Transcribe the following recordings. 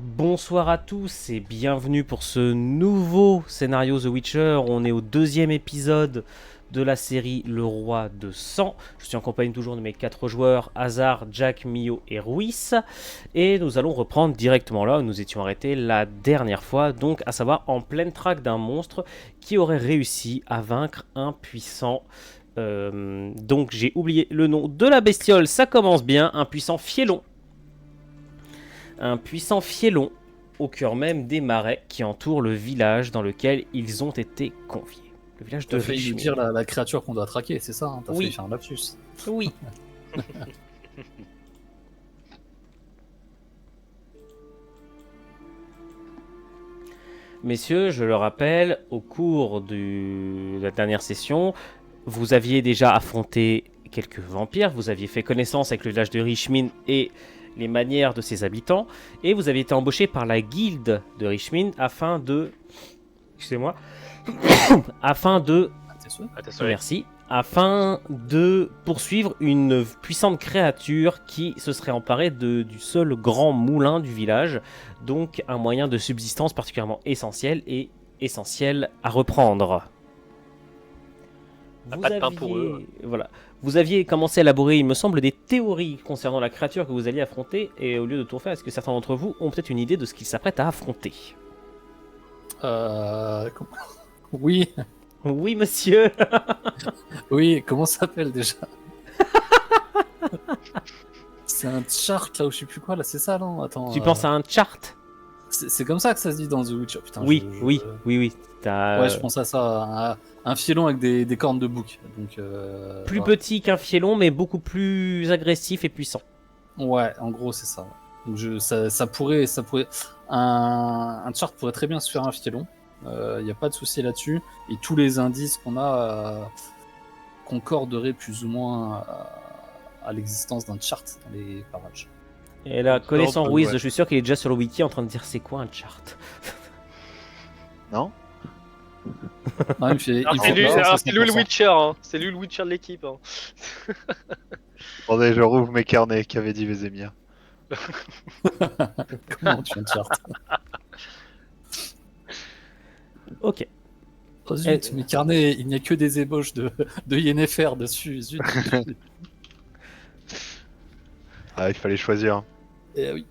Bonsoir à tous et bienvenue pour ce nouveau scénario The Witcher. On est au deuxième épisode de la série Le Roi de Sang. Je suis en compagnie toujours de mes 4 joueurs, Hazard, Jack, Mio et Ruiz. Et nous allons reprendre directement là où nous étions arrêtés la dernière fois, donc à savoir en pleine traque d'un monstre qui aurait réussi à vaincre un puissant... donc j'ai oublié le nom de la bestiole, ça commence bien, un puissant fielon. Un puissant fielon au cœur même des marais qui entourent le village dans lequel ils ont été confiés. Le village de T'as failli nous Richmond. dire la créature qu'on doit traquer, c'est ça hein. T'as Oui. failli faire un lapsus. Oui. Messieurs, je le rappelle, au cours de la dernière session, vous aviez déjà affronté quelques vampires, vous aviez fait connaissance avec le village de Richmond et les manières de ses habitants, et vous avez été embauché par la guilde de Richmond afin de... Excusez-moi. afin de... Merci. Afin de poursuivre une puissante créature qui se serait emparée du seul grand moulin du village, donc un moyen de subsistance particulièrement essentiel et essentiel à reprendre. Pas de pain pour eux. Voilà. Vous aviez commencé à élaborer, il me semble, des théories concernant la créature que vous alliez affronter, et au lieu de tout faire, est-ce que certains d'entre vous ont peut-être une idée de ce qu'ils s'apprêtent à affronter? Oui, Oui, monsieur. oui, comment ça s'appelle déjà? C'est un chart là ou je sais plus quoi là, c'est ça non? Attends. Tu penses à un chart? C'est comme ça que ça se dit dans The Witcher. Putain, Oui. Ouais, je pense à ça, un filon avec des cornes de bouc. Donc, plus voilà. petit qu'un fielon, mais beaucoup plus agressif et puissant. Ouais, en gros c'est ça. Donc ça pourrait, un chart pourrait très bien se faire un filon. Il n'y a pas de souci là-dessus. Et tous les indices qu'on a concorderaient plus ou moins à l'existence d'un chart dans les parages. Et là, connaissant ouais. Ruiz, je suis sûr qu'il est déjà sur le wiki en train de dire c'est quoi un chart. Non? Non, il me fait- Alors, il me c'est fait lui, peur, alors, ça, c'est lui le 100%. Witcher, hein. C'est lui le Witcher de l'équipe. Hein. Attendez, je rouvre mes carnets qu'avait dit Vézémir. Comment tu un chart? Ok. Oh, zut, mes carnets, il n'y a que des ébauches de Yennefer dessus. Zut. Ah, il fallait choisir. Eh oui.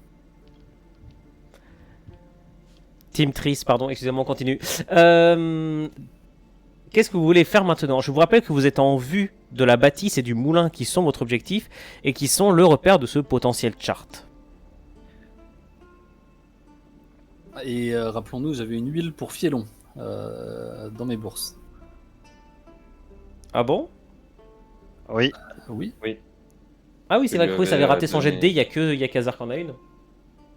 Team Tris, pardon, excusez-moi, on continue. Qu'est-ce que vous voulez faire maintenant? Je vous rappelle que vous êtes en vue de la bâtisse et du moulin qui sont votre objectif et qui sont le repère de ce potentiel chart. Et rappelons-nous, j'avais une huile pour fielon dans mes bourses. Ah bon? Oui. Oui. Ah oui, c'est vrai que Ruiz avait raté son jet de dés, donné. il y a qu'Hazard qui en a une.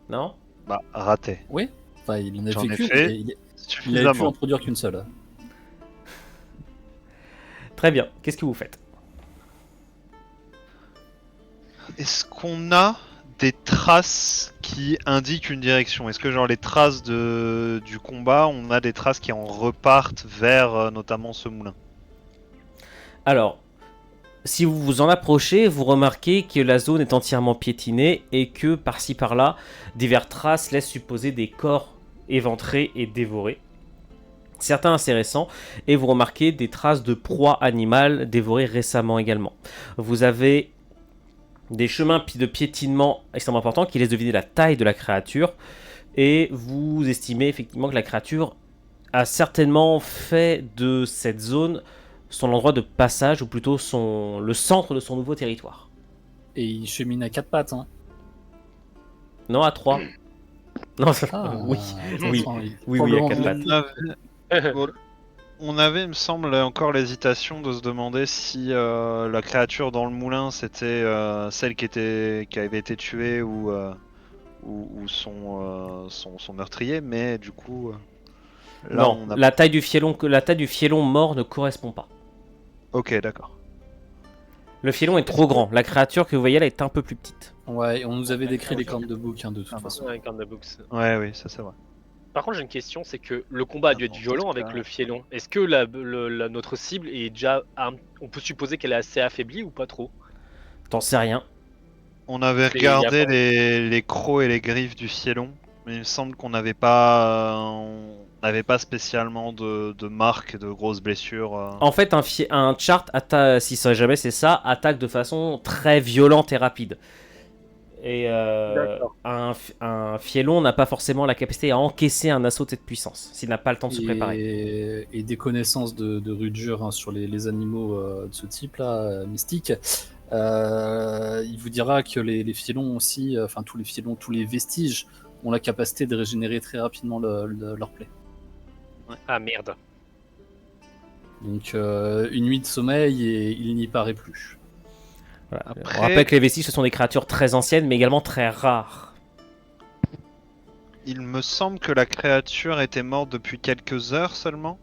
Non? Bah, raté. Oui. Enfin, il en a J'en fait ai qu'une. fait Il a pu en Suffisamment. produire qu'une seule. Très bien, qu'est-ce que vous faites? Est-ce qu'on a des traces qui indiquent une direction? Est-ce que genre les traces du combat, on a des traces qui en repartent vers notamment ce moulin? Alors, si vous vous en approchez, vous remarquez que la zone est entièrement piétinée et que par-ci par-là, diverses traces laissent supposer des corps éventrés et dévorés. Certains assez récents, et vous remarquez des traces de proies animales dévorées récemment également. Vous avez des chemins de piétinement extrêmement importants qui laissent deviner la taille de la créature, et vous estimez effectivement que la créature a certainement fait de cette zone son endroit de passage, ou plutôt le centre de son nouveau territoire. Et il chemine à quatre pattes. Hein. Non, à 3. Non, Ah, oui, oui, attends, oui, à 4 probablement- pattes. On avait, il me semble, encore l'hésitation de se demander si la créature dans le moulin c'était celle qui avait été tuée ou son meurtrier, mais du coup, là Non, on a. la taille du fielon mort ne correspond pas. Ok, d'accord. Le fielon est trop grand. La créature que vous voyez là est un peu plus petite. Ouais, on nous avait décrit les cornes de bouc de toute façon. Ouais, Corne de Books. Ouais, oui, ça c'est vrai. Par contre, j'ai une question, c'est que le combat a dû être violent avec le fielon. Est-ce que notre cible est déjà... on peut supposer qu'elle est assez affaiblie ou pas trop? T'en sais rien. On avait Mais y a regardé pas- les crocs et les griffes du fielon. Mais il me semble qu'on n'avait pas spécialement de marques, de grosses blessures. En fait, un chart, si ça jamais c'est ça, attaque de façon très violente et rapide. Et D'accord. un fielon n'a pas forcément la capacité à encaisser un assaut de cette puissance, s'il n'a pas le temps de se préparer. Et des connaissances de Rudur, hein, sur les animaux de ce type-là, mystiques. Il vous dira que les fielons aussi, enfin tous les fielons, tous les vestiges ont la capacité de régénérer très rapidement leur plaie. Ah merde. Donc une nuit de sommeil et il n'y paraît plus. Voilà. Après- On rappelle que les vestiges, ce sont des créatures très anciennes, mais également très rares. Il me semble que la créature était morte depuis quelques heures seulement.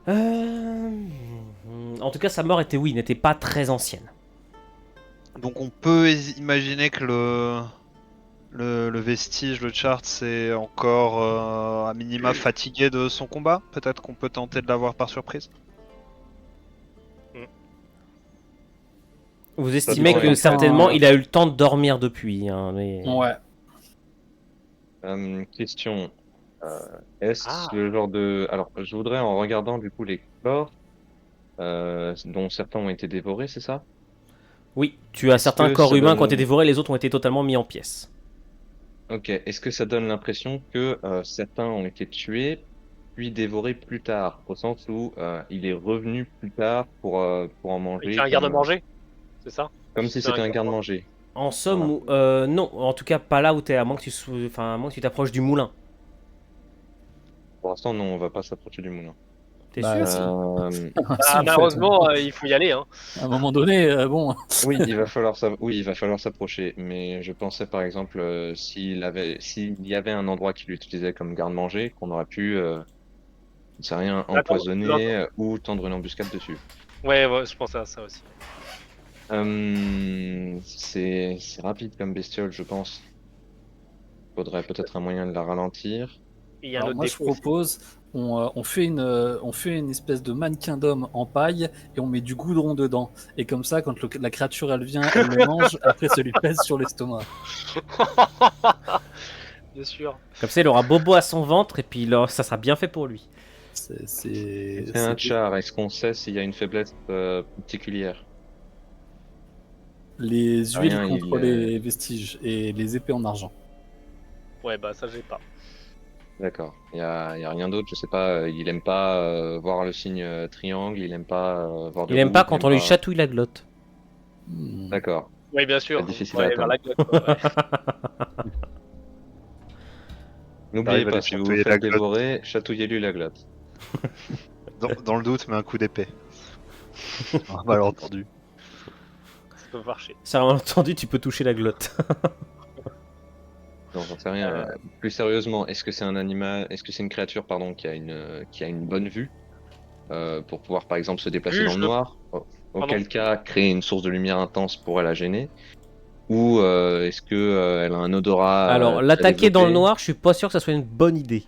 En tout cas, sa mort n'était pas très ancienne. Donc on peut imaginer que le vestige, le chart, c'est encore à minima fatigué de son combat. Peut-être qu'on peut tenter de l'avoir par surprise. Vous estimez dépend, que hein. certainement il a eu le temps de dormir depuis. Hein, mais... Ouais. Question. Est-ce Ah. le genre de... Alors, je voudrais, en regardant du coup les corps, dont certains ont été dévorés, c'est ça? Oui, tu as Est-ce certains que corps ça humains qui ont donne- été dévorés, les autres ont été totalement mis en pièces. Ok. Est-ce que ça donne l'impression que certains ont été tués, puis dévorés plus tard, au sens où il est revenu plus tard pour en manger, Il fait un garde-manger, c'est ça? comme si C'est un c'était un garde-manger. En somme, Voilà. non, en tout cas pas là où t'es, à moins que à moins que tu t'approches du moulin. Pour l'instant, non, on va pas s'approcher du moulin. T'es Bah, sûr si. Euh, Si, en fait, Malheureusement, il faut y aller. Hein. à un moment donné, bon. Oui, il va falloir s'approcher. Mais je pensais par exemple s'il y avait un endroit qu'il utilisait comme garde-manger, qu'on aurait pu, je ne sais rien, empoisonner ou tendre une embuscade dessus. Ouais, je pensais à ça aussi. C'est rapide comme bestiole, je pense. Faudrait peut-être un moyen de la ralentir. Il y a un Alors autre moi je défaut aussi. propose, on fait une espèce de mannequin d'homme en paille et on met du goudron dedans. Et comme ça, quand la créature elle vient, elle le mange, après ça lui pèse sur l'estomac. Bien sûr. Comme ça, il aura bobo à son ventre et puis ça sera bien fait pour lui. C'est un char. Est-ce qu'on sait s'il y a une faiblesse particulière? Les huiles Rien, contre les vestiges et les épées en argent. Ouais, bah ça j'ai pas. D'accord. Il y a rien d'autre, je sais pas. Il aime pas voir le signe triangle. Il aime pas voir de Il aime roue, pas quand on lui chatouille la glotte. D'accord. Oui, bien sûr. C'est difficile Ouais, à vers atteindre. la glotte, quoi, ouais. N'oubliez T'arrives à pas, lui si vous vous chatouiller la faites glotte. dévorer, chatouillez-lui la glotte. Dans le doute, mais un coup d'épée. Malentendu. Ça peut marcher. Ça, entendu, tu peux toucher la glotte. Non, j'en sais rien. Plus sérieusement, est-ce que c'est un animal, est-ce que c'est une créature, pardon, qui a une bonne vue pour pouvoir, par exemple, se déplacer dans le noir? Auquel cas, créer une source de lumière intense pourrait la gêner. Ou est-ce que elle a un odorat Alors, très l'attaquer dans le développé? noir, je suis pas sûr que ça soit une bonne idée.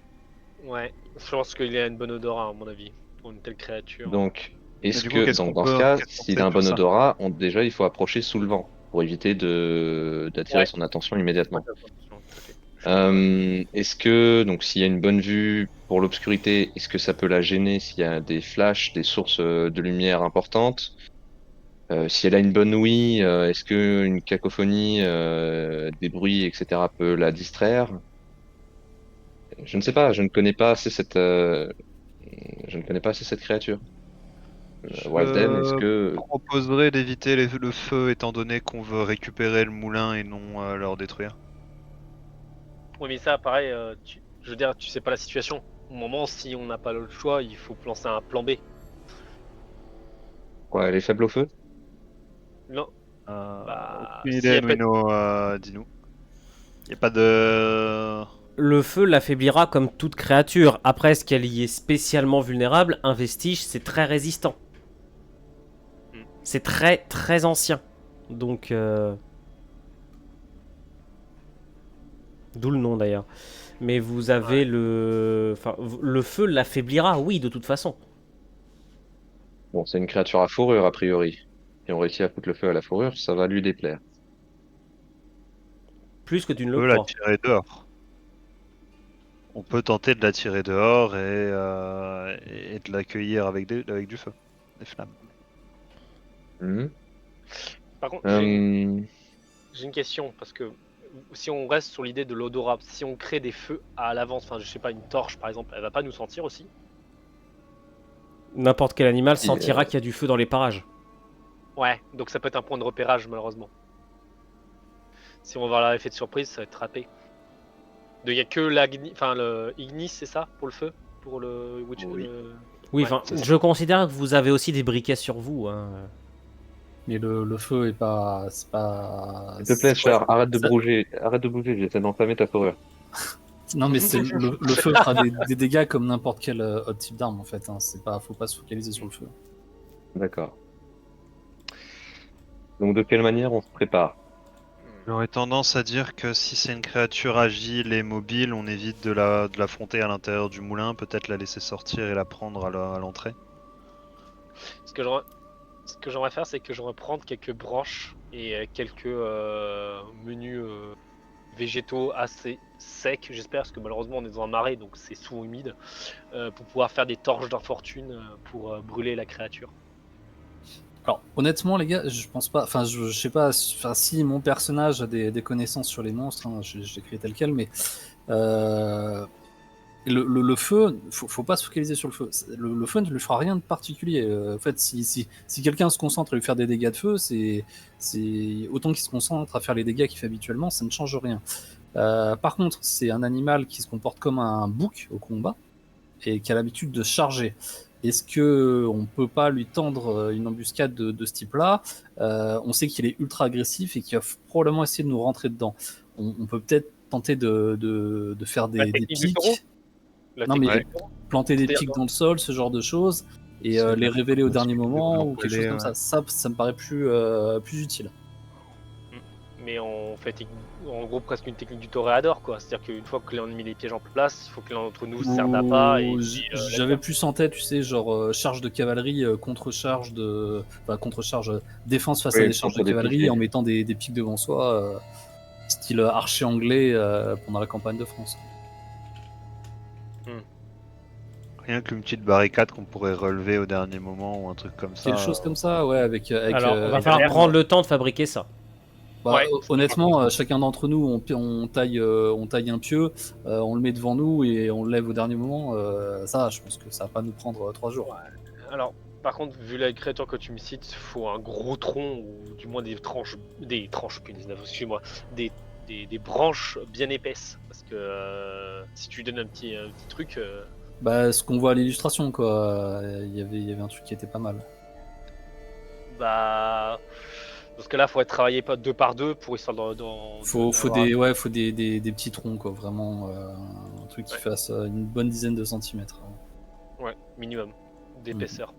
Ouais, je pense qu'il a une bonne odorat, à mon avis, pour une telle créature. Donc, est-ce du coup, que qu'est-ce donc, qu'on dans ce peut- cas, qu'est-ce qu'on s'il fait a un pour bon ça odorat, déjà il faut approcher sous le vent pour éviter d'attirer Ouais. son attention immédiatement. Attention, tout à fait. Est-ce que, donc, s'il y a une bonne vue pour l'obscurité, est-ce que ça peut la gêner s'il y a des flashs, des sources de lumière importantes? Si elle a une bonne ouïe, est-ce que une cacophonie, des bruits, etc., peut la distraire? Je ne sais pas, je ne connais pas assez cette créature. Walden, est-ce que... proposerais d'éviter le feu étant donné qu'on veut récupérer le moulin et non leur détruire. Oui, mais ça, pareil, je veux dire, tu sais pas la situation. Au moment, si on n'a pas le choix, il faut lancer un plan B. Quoi, elle est faible au feu? Non. Bah, Aucune si idée, elle pète- Nuno, dis-nous. Y a pas de... Le feu l'affaiblira comme toute créature. Après, est-ce qu'elle y est spécialement vulnérable? Un vestige, c'est très résistant. C'est très très ancien. Donc... D'où le nom d'ailleurs. Mais vous avez Ouais. le feu l'affaiblira, oui, de toute façon. Bon, c'est une créature à fourrure, a priori. Si on réussit à foutre le feu à la fourrure, ça va lui déplaire. Plus que tu ne On peut le la crois. tirer dehors. on peut tenter de la tirer dehors et de l'accueillir avec du feu, des flammes. Mhm. Par contre, Euh, j'ai une question, parce que si on reste sur l'idée de l'odorat, si on crée des feux à l'avance, enfin je sais pas, une torche par exemple, elle va pas nous sentir aussi? N'importe quel animal Si, sentira qu'il y a du feu dans les parages. Ouais, donc ça peut être un point de repérage malheureusement. Si on va avoir l'effet de surprise, ça va être râpé. Il y a que le Ignis, c'est ça, pour le feu? Pour le Witch. Oui. Oui, Ouais, enfin, c'est ça. je considère que vous avez aussi des briquets sur vous. Hein. Mais le feu est pas. C'est pas. S'il te plaît, c'est pas- Char, arrête de ça- bouger, j'essaie d'enflammer ta fourrure. Non, mais c'est le feu fera des dégâts comme n'importe quel autre type d'arme en fait. Hein. Faut pas se focaliser sur le feu. D'accord. Donc de quelle manière on se prépare? J'aurais tendance à dire que si c'est une créature agile et mobile, on évite de l'affronter à l'intérieur du moulin, peut-être la laisser sortir et la prendre à l'entrée. Ce que j'aimerais faire, c'est que j'aimerais prendre quelques branches et quelques menus végétaux assez secs, j'espère, parce que malheureusement on est dans un marais, donc c'est souvent humide, pour pouvoir faire des torches d'infortune pour brûler la créature. Alors, honnêtement, les gars, je pense pas. Enfin, je sais pas. Enfin, si mon personnage a des connaissances sur les monstres, hein, je l'écris tel quel, mais le feu, faut pas se focaliser sur le feu. Le feu ne lui fera rien de particulier. En fait, si quelqu'un se concentre à lui faire des dégâts de feu, c'est autant qu'il se concentre à faire les dégâts qu'il fait habituellement, ça ne change rien. Par contre, c'est un animal qui se comporte comme un bouc au combat et qui a l'habitude de charger. Est-ce que on peut pas lui tendre une embuscade de ce type-là? On sait qu'il est ultra agressif et qu'il va probablement essayer de nous rentrer dedans. On peut peut-être tenter de faire La des technique du taureau. pics, Non, mais planter des C'est-à-dire pics dans le sol, ce genre de choses, et C'est les bien. révéler au Parce dernier qu'il moment peut ou quelque chose l'encoller, comme ça. Ça me paraît plus utile. Mais on fait en gros presque une technique du toréador, quoi. C'est-à-dire qu'une fois que l'on a mis les pièges en place, il faut que l'un d'entre nous se serve d'appât et J'avais plus en tête, tu sais, genre charge de cavalerie, contre-charge défense face à Oui, des charges de contre des cavalerie piquets. en mettant des pics devant soi, style archer anglais pendant la campagne de France. Rien qu'une petite barricade qu'on pourrait relever au dernier moment ou un truc comme ça. Quelque chose comme ça, ouais, avec. Alors, on va avec- falloir prendre le temps de fabriquer ça. Bah, Ouais. honnêtement, chacun d'entre nous, on taille un pieu, on le met devant nous et on le lève au dernier moment. Ça, je pense que ça va pas nous prendre 3 jours. Alors, par contre, vu la créature que tu me cites, il faut un gros tronc ou du moins des tranches, punaise, excuse-moi, des branches bien épaisses. Parce que si tu lui donnes un petit truc, Bah, ce qu'on voit à l'illustration, quoi. Il y avait un truc qui était pas mal. bah. Parce que là, faut être travaillé pas 2 par 2 pour histoire Faut d'avoir- des petits troncs, quoi. Vraiment, un truc qui Ouais. fasse une bonne dizaine de centimètres. Ouais, minimum d'épaisseur.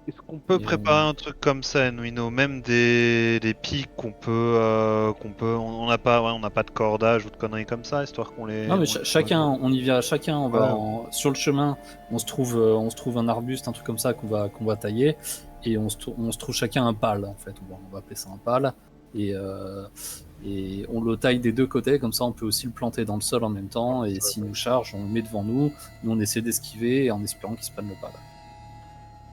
Est-ce qu'on peut Et, préparer un truc comme ça, Enuino? Même des pics on n'a pas de cordage ou de conneries comme ça, histoire qu'on les. Non, mais on les- chacun, on y vient, chacun, on va Ouais. sur le chemin, on se trouve un arbuste, un truc comme ça qu'on va tailler, et on se trouve chacun un pal, en fait. On va appeler ça un pal, et on le taille des deux côtés, comme ça on peut aussi le planter dans le sol en même temps, et s'il nous charge, on le met devant nous, on essaie d'esquiver en espérant qu'il se prenne le pal.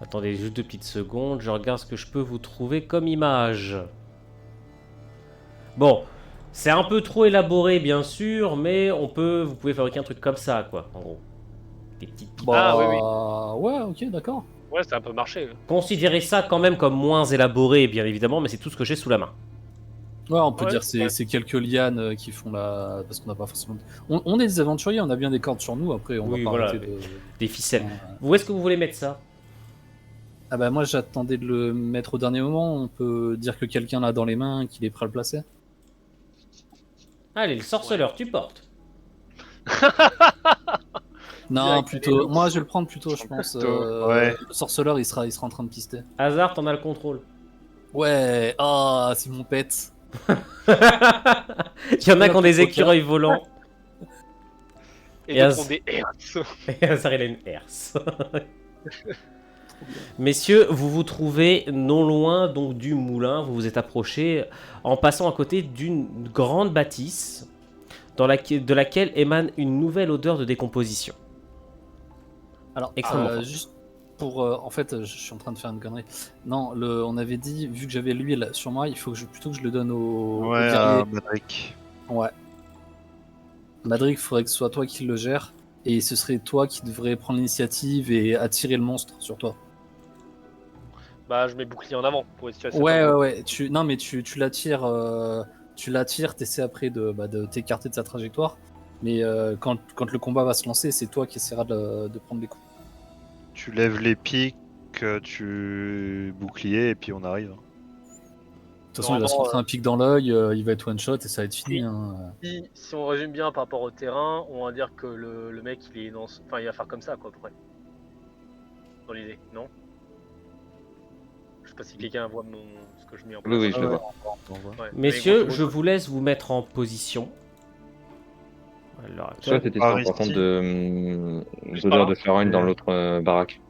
Attendez juste 2 petites secondes, je regarde ce que je peux vous trouver comme image. Bon, c'est un peu trop élaboré bien sûr, mais vous pouvez fabriquer un truc comme ça, quoi, en gros. Des petites piques. Ah, oui, Ouais, ok, d'accord. Ouais, ça a un peu marché. Considérez ça quand même comme moins élaboré, bien évidemment, mais c'est tout ce que j'ai sous la main. Ouais, on peut Ouais, dire ouais. c'est quelques lianes qui font la... Parce qu'on n'a pas forcément... On est des aventuriers, on a bien des cordes sur nous, après on Oui, va pas voilà, arrêter de... Des ficelles. Ouais. Où est-ce que vous voulez mettre ça? Ah bah moi j'attendais de le mettre au dernier moment, on peut dire que quelqu'un l'a dans les mains, qu'il est prêt à le placer. Allez, le sorceleur, tu portes. Non, Direct, plutôt... Moi je vais le prendre plutôt, je pense. Ouais. Le sorceleur il sera en train de pister. Hasard, t'en as le contrôle. Ouais, ah, c'est mon pet. Il y en a qui ont des écureuils volants. Et Et d'autres ont des hertz. Et Hasard, il a une herse. Messieurs, vous vous trouvez non loin donc du moulin. Vous vous êtes approchés en passant à côté d'une grande bâtisse de laquelle émane une nouvelle odeur de décomposition. Alors, Extrêmement fort. juste pour. En fait, je suis en train de faire une connerie. Non, on avait dit, vu que j'avais l'huile sur moi, il faut que plutôt que je le donne au Ouais, guerrier. Madrick. Ouais. Madrick, il faudrait que ce soit toi qui le gère. Et ce serait toi qui devrais prendre l'initiative et attirer le monstre sur toi. Bah, je mets bouclier en avant pour essayer. Ouais. Non, mais tu l'attires. Tu l'attires, t'essaies après de t'écarter de sa trajectoire. Mais quand le combat va se lancer, c'est toi qui essaieras de prendre les coups. Tu lèves les pics, tu bouclier et puis on arrive. De toute façon, il va se rentrer un pic dans l'œil, il va être one shot et ça va être fini. Oui. Hein. Si on résume bien par rapport au terrain, on va dire que le mec il est dans. Enfin, il va faire comme ça quoi, à peu près. Dans l'idée, non? Je sais pas si quelqu'un voit ce que je mets en place. Oui, je le Ouais. vois. Ouais. Messieurs, Mais je vous laisse vous mettre en position. À l'heure Soit actuelle. cette Par histoire, par ici. contre, Juste d'odeur par de là. charogne dans l'autre baraque.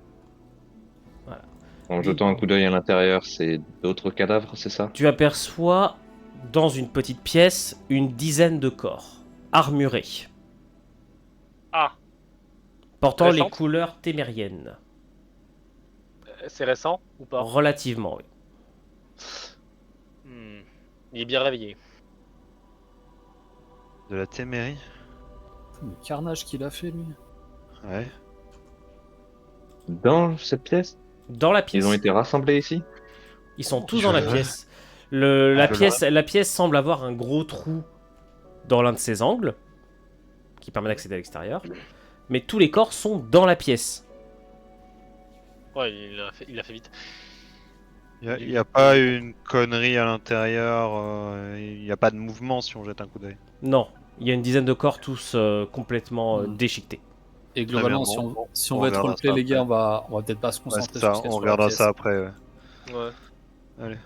Voilà. En jetant un coup d'œil à l'intérieur, c'est d'autres cadavres, c'est ça? Tu aperçois dans une petite pièce une dizaine de corps, armurés, Ah, portant les Récente couleurs témériennes. c'est récent ou pas? Relativement, oui. Il est bien réveillé. De la Témérie. Le carnage qu'il a fait, lui. Ouais. Dans cette pièce? Dans la pièce. Ils ont été rassemblés ici? Ils sont tous dans la Je- pièce. je le La pièce semble avoir un gros trou dans l'un de ses angles, qui permet d'accéder à l'extérieur. Mais tous les corps sont dans la pièce. Ouais, il a fait vite. Il y a pas une connerie à l'intérieur, il n'y a pas de mouvement si on jette un coup d'œil. Non, il y a une dizaine de corps tous complètement Hmm. déchiquetés. Et globalement, Très bien, si on on veut être verra roleplay, ça les gars, après. on va peut-être pas se Ouais, concentrer c'est ça, sur ce qu'il y a on sur la regardera pièce. ça après. Ouais. Ouais. Allez.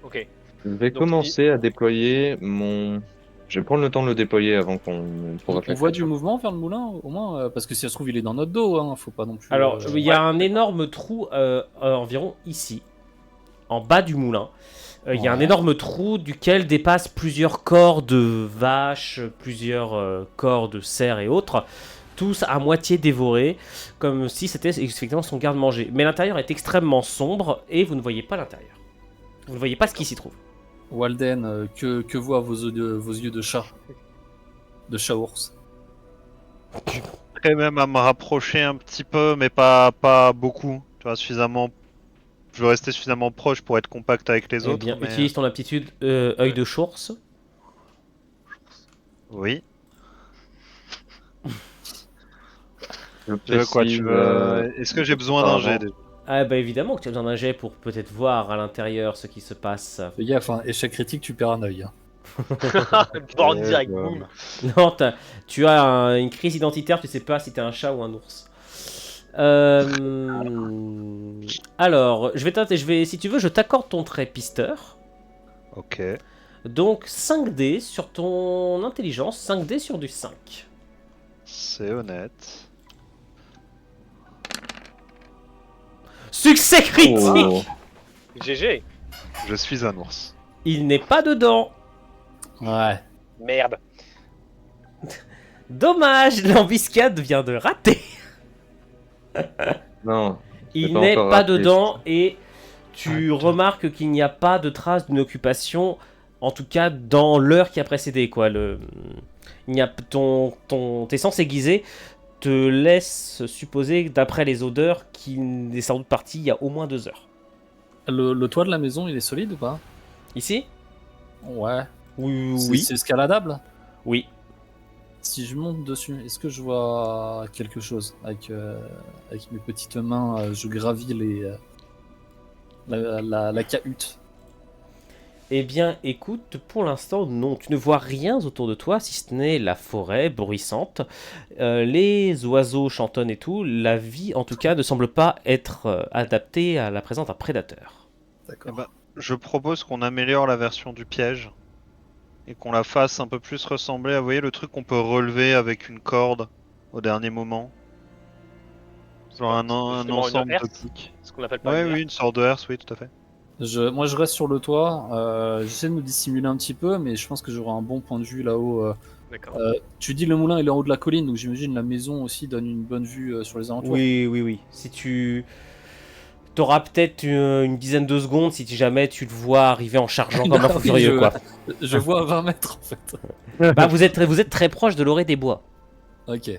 Ok. Je vais Donc, commencer à déployer mon... Je vais prendre le temps de le déployer avant qu'on... pour On réfléchir. voit du mouvement vers le moulin, au moins, parce que si ça se trouve, il est dans notre dos, hein, faut pas non plus. Alors, il y a ouais. un énorme trou environ ici, en bas du moulin. Il y a un Ouais. énorme trou duquel dépassent plusieurs corps de vaches, plusieurs corps de cerfs et autres, tous à moitié dévorés, comme si c'était effectivement son garde-manger. Mais l'intérieur est extrêmement sombre et vous ne voyez pas l'intérieur. Vous ne voyez pas ce qui s'y trouve. Walden, que voient vos yeux de chat? De chat-ours. Prêt même à me rapprocher un petit peu, mais pas beaucoup. Tu vois, suffisamment. Je veux rester suffisamment proche pour être compact avec les Eh autres. bien, mais- utilise ton aptitude œil de source. Oui. Je Tu veux quoi, précise, tu veux... Est-ce que j'ai besoin d'un jet pardon. déjà? Ah bah évidemment que tu as besoin d'un jet pour peut-être voir à l'intérieur ce qui se passe. Fais gaffe, hein, échec critique, tu perds un œil. Hein. Borne direct, bah, boum. Non, tu as une crise identitaire, tu sais pas si t'es un chat ou un ours. Alors, si tu veux, je t'accorde ton trait pisteur. Ok. Donc 5D sur ton intelligence, 5D sur du 5. C'est honnête. Succès critique. Oh. GG. Je suis un ours. Il n'est pas dedans. Ouais. Merde. Dommage, l'embuscade vient de rater. Non, Il pas n'est encore pas raté. dedans et tu Ah, putain. remarques qu'il n'y a pas de trace d'une occupation, en tout cas dans l'heure qui a précédé. Quoi. Il n'y a, tes sens aiguisés te laissent supposer, d'après les odeurs, qu'il est sans doute parti il y a au moins 2 heures. Le toit de la maison, il est solide ou pas? Ici? Ouais. Oui. C'est escaladable? Oui. Si je monte dessus, est-ce que je vois quelque chose avec mes petites mains, je gravis la cahute. Eh bien, écoute, pour l'instant, non. Tu ne vois rien autour de toi, si ce n'est la forêt bruissante. Les oiseaux chantonnent et tout. La vie, en tout cas, ne semble pas être adaptée à la présence d'un prédateur. D'accord. Eh ben, je propose qu'on améliore la version du piège et qu'on la fasse un peu plus ressembler à, vous voyez, le truc qu'on peut relever avec une corde au dernier moment. Genre un Justement, ensemble une de herse, pics. ce qu'on appelle pas Ouais, une oui, herse. une sorte de herse, oui, tout à fait. Moi, je reste sur le toit. J'essaie de me dissimuler un petit peu, mais je pense que j'aurai un bon point de vue là-haut. D'accord. Tu dis le moulin il est en haut de la colline, donc j'imagine la maison aussi donne une bonne vue sur les alentours. Oui. Si tu... T'auras peut-être une dizaine de secondes si jamais tu le vois arriver en chargeant comme un fou Oui, furieux, quoi. Je vois à 20 mètres en fait. Bah, vous êtes très proche de l'orée des bois. Ok.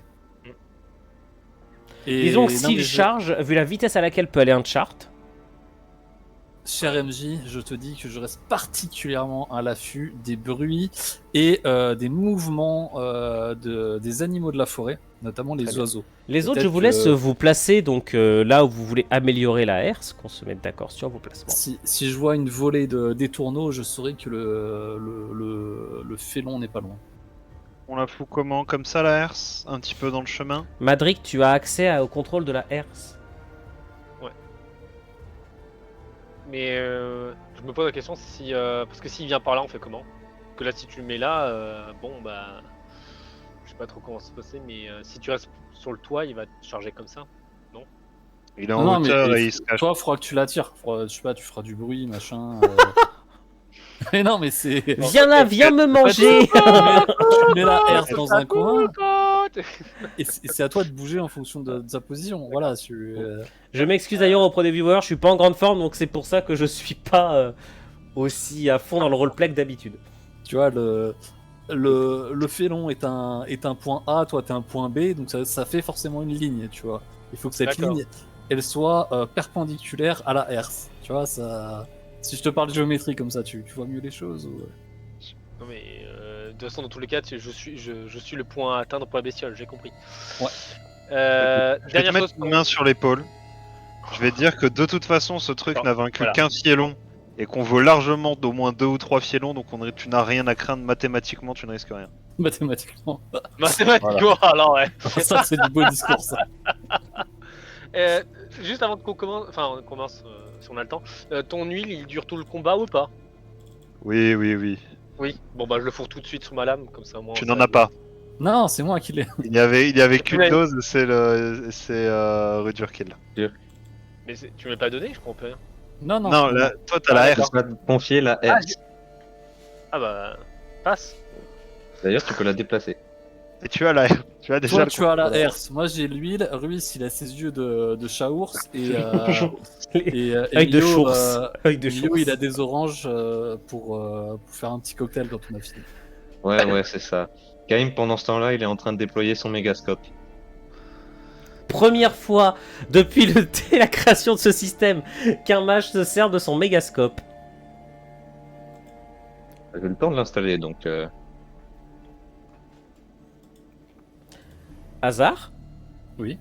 Disons que non, s'il mais charge, vu la vitesse à laquelle peut aller un chart, cher MJ, je te dis que je reste particulièrement à l'affût des bruits et des mouvements des animaux de la forêt, notamment les Très bien. oiseaux. les autres, je Peut-être vous laisse que- vous placer donc là où vous voulez améliorer la herse, qu'on se mette d'accord sur vos placements. Si je vois une volée d'étourneaux, je saurai que le félon n'est pas loin. On la fout comment? Comme ça la herse? Un petit peu dans le chemin? Madric, tu as accès au contrôle de la herse. Mais je me pose la question si. Parce que s'il vient par là, on fait comment? Que là, si tu le mets là, bon, bah. Je sais pas trop comment ça se passer, mais si tu restes sur le toit, il va te charger comme ça. Il est en Non, mais hauteur et il se cache. toi, il faudra que tu l'attires. Je sais pas, tu feras du bruit, machin. Mais non, mais c'est. Viens là, viens me manger. Tu mets la herse dans un coin et c'est à toi de bouger en fonction de sa position. Voilà. Je m'excuse d'ailleurs auprès des viewers, je suis pas en grande forme, donc c'est pour ça que je suis pas aussi à fond dans le roleplay que d'habitude. Tu vois, le félon est un point A, toi t'es un point B, donc ça fait forcément une ligne, tu vois. Il faut que cette D'accord. ligne, elle soit perpendiculaire à la herse. Tu vois, ça. Si je te parle de géométrie comme ça, tu vois mieux les choses ou... Non, mais de toute façon, dans tous les cas, je suis le point à atteindre pour la bestiole, j'ai compris. Ouais. Je vais te Dernière mettre chose. une main sur l'épaule. Je vais te dire que de toute façon, ce truc Non, n'a vaincu voilà. qu'un fielon et qu'on vaut largement d'au moins 2 ou 3 fielons, donc tu n'as rien à craindre mathématiquement, tu ne risques rien. Mathématiquement. Mathématiquement, alors ouais. Ça, c'est du beau discours, ça. Juste avant qu'on commence, enfin on commence si on a le temps, ton huile il dure tout le combat ou pas? Oui. Oui. Bon bah je le fourre tout de suite sur ma lame, comme ça au moins. Tu ça- n'en as pas. Non, c'est moi qui l'ai. Il y avait qu'une Ouais. dose, c'est Rudurkill. Mais tu m'as pas donné, je comprends pas rien. Non, non. Non, là, toi t'as la Ah, herse. Tu vas te confier la herse. Ah bah passe. D'ailleurs, tu peux la déplacer. Et tu as la herse. Tu as déjà Toi, le tu as la contrôle. herse. Moi, j'ai l'huile. Ruiz, il a ses yeux de chat-ours. Et Avec de Elio, chourse. Avec de Elio, chourse. il a des oranges pour faire un petit cocktail quand on a fini. Ouais, c'est ça. Kaim, pendant ce temps-là, il est en train de déployer son mégascope. Première fois depuis la création de ce système qu'un mage se sert de son mégascope. J'ai eu le temps de l'installer, donc... Hasard, Oui.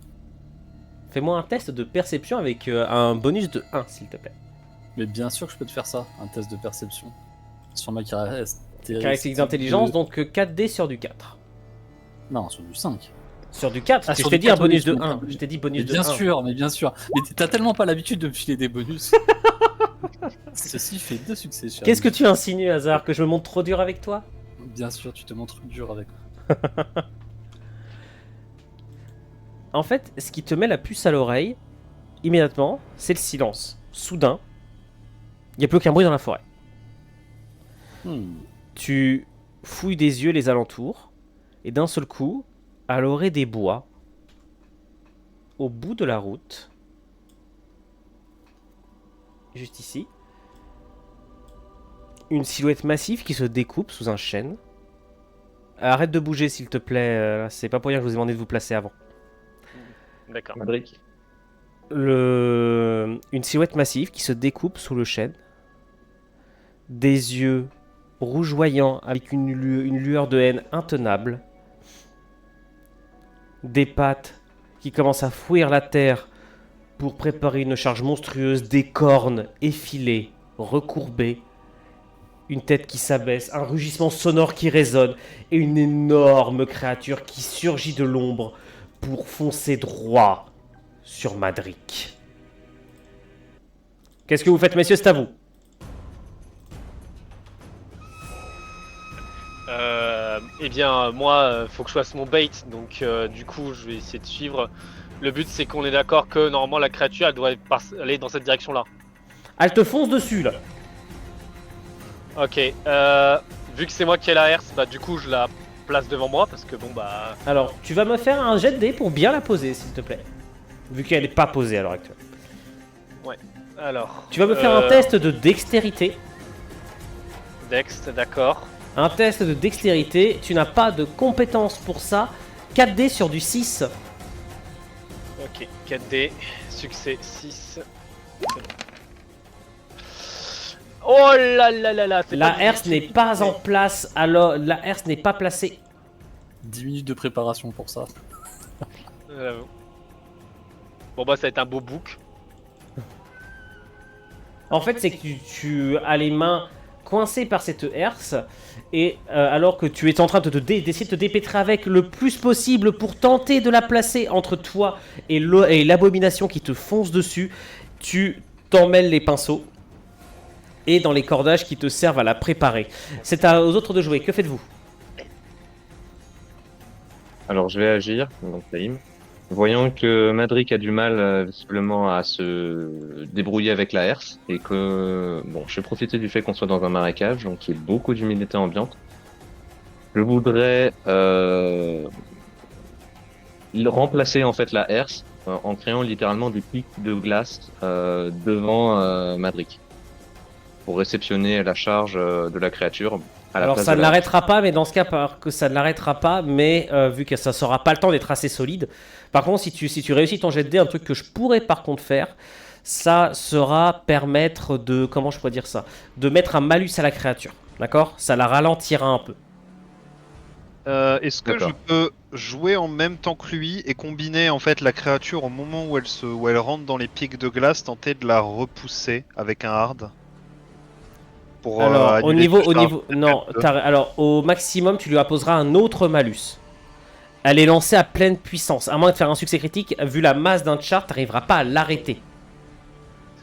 fais-moi un test de perception avec un bonus de 1, s'il te plaît. Mais bien sûr que je peux te faire ça, un test de perception. Sur ma Caractéristique d'intelligence, donc 4D sur du 4. Non, sur du 5. Sur du 4, Ah, je sur t'ai du dit un 4, bonus oui, de je 1. comprends. Je t'ai dit Mais bonus de 1. bien sûr, mais bien sûr. Mais t'as tellement pas l'habitude de me filer des bonus. Ceci fait 2 succès, cher Qu'est-ce que ami. tu insinues, Hasard? Que je me montre trop dur avec toi? Bien sûr, tu te montres dur avec moi. En fait, ce qui te met la puce à l'oreille, immédiatement, c'est le silence. Soudain, il n'y a plus aucun bruit dans la forêt. Tu fouilles des yeux les alentours, et d'un seul coup, à l'orée des bois, au bout de la route, juste ici, une silhouette massive qui se découpe sous un chêne. Arrête de bouger s'il te plaît, c'est pas pour rien que je vous ai demandé de vous placer avant. D'accord. Madric. Une silhouette massive qui se découpe sous le chêne. Des yeux rougeoyants avec une lueur de haine intenable. Des pattes qui commencent à fouir la terre pour préparer une charge monstrueuse. Des cornes effilées, recourbées. Une tête qui s'abaisse, un rugissement sonore qui résonne et une énorme créature qui surgit de l'ombre pour foncer droit sur Madric. Qu'est-ce que vous faites, messieurs? C'est à vous. Eh bien, moi, faut que je fasse mon bait, donc du coup, je vais essayer de suivre. Le but, c'est qu'on est d'accord que normalement la créature, elle doit aller dans cette direction-là. Elle te fonce dessus là. Ok, vu que c'est moi qui ai la herse, bah du coup je la place devant moi parce que bon bah... Alors, tu vas me faire un jet de dés pour bien la poser, s'il te plaît. Vu qu'elle n'est pas posée à l'heure actuelle. Alors... Tu vas me faire un test de dextérité. Dext, d'accord. Un test de dextérité, tu n'as pas de compétences pour ça. 4 dés sur du 6. Ok, 4D, succès 6. Oh là là là là, c'est La pas herse n'est difficile. pas en place, alors la herse n'est pas placée. 10 minutes de préparation pour ça. Bon bah ça va être un beau bouc. En fait, c'est que tu as les mains coincées par cette herse, et alors que tu es en train d'essayer de te dépêtrer avec le plus possible pour tenter de la placer entre toi et l'abomination qui te fonce dessus, tu t'emmêles les pinceaux et dans les cordages qui te servent à la préparer. C'est aux autres de jouer. Que faites-vous? Alors je vais agir, donc Taïm. Voyant que Madric a du mal visiblement à se débrouiller avec la herse et que bon, je vais profiter du fait qu'on soit dans un marécage, donc il y a beaucoup d'humidité ambiante. Je voudrais remplacer en fait la herse en créant littéralement des pics de glace devant Madric pour réceptionner la charge de la créature. Alors ça ne l'arrêtera pas, mais dans ce cas, que ça ne l'arrêtera pas, mais vu que ça sera pas le temps d'être assez solide. Par contre, si tu réussis ton jet de dés, un truc que je pourrais par contre faire, ça sera permettre de, comment je pourrais dire ça, de mettre un malus à la créature, d'accord? Ça la ralentira un peu. Est-ce que je D'accord. peux jouer en même temps que lui et combiner en fait la créature au moment où elle rentre dans les pics de glace, tenter de la repousser avec un hard pour Alors, annuler tout ça. non, alors au maximum, tu lui apposeras un autre malus. Elle est lancée à pleine puissance. À moins de faire un succès critique, vu la masse d'un char, t'arriveras pas à l'arrêter.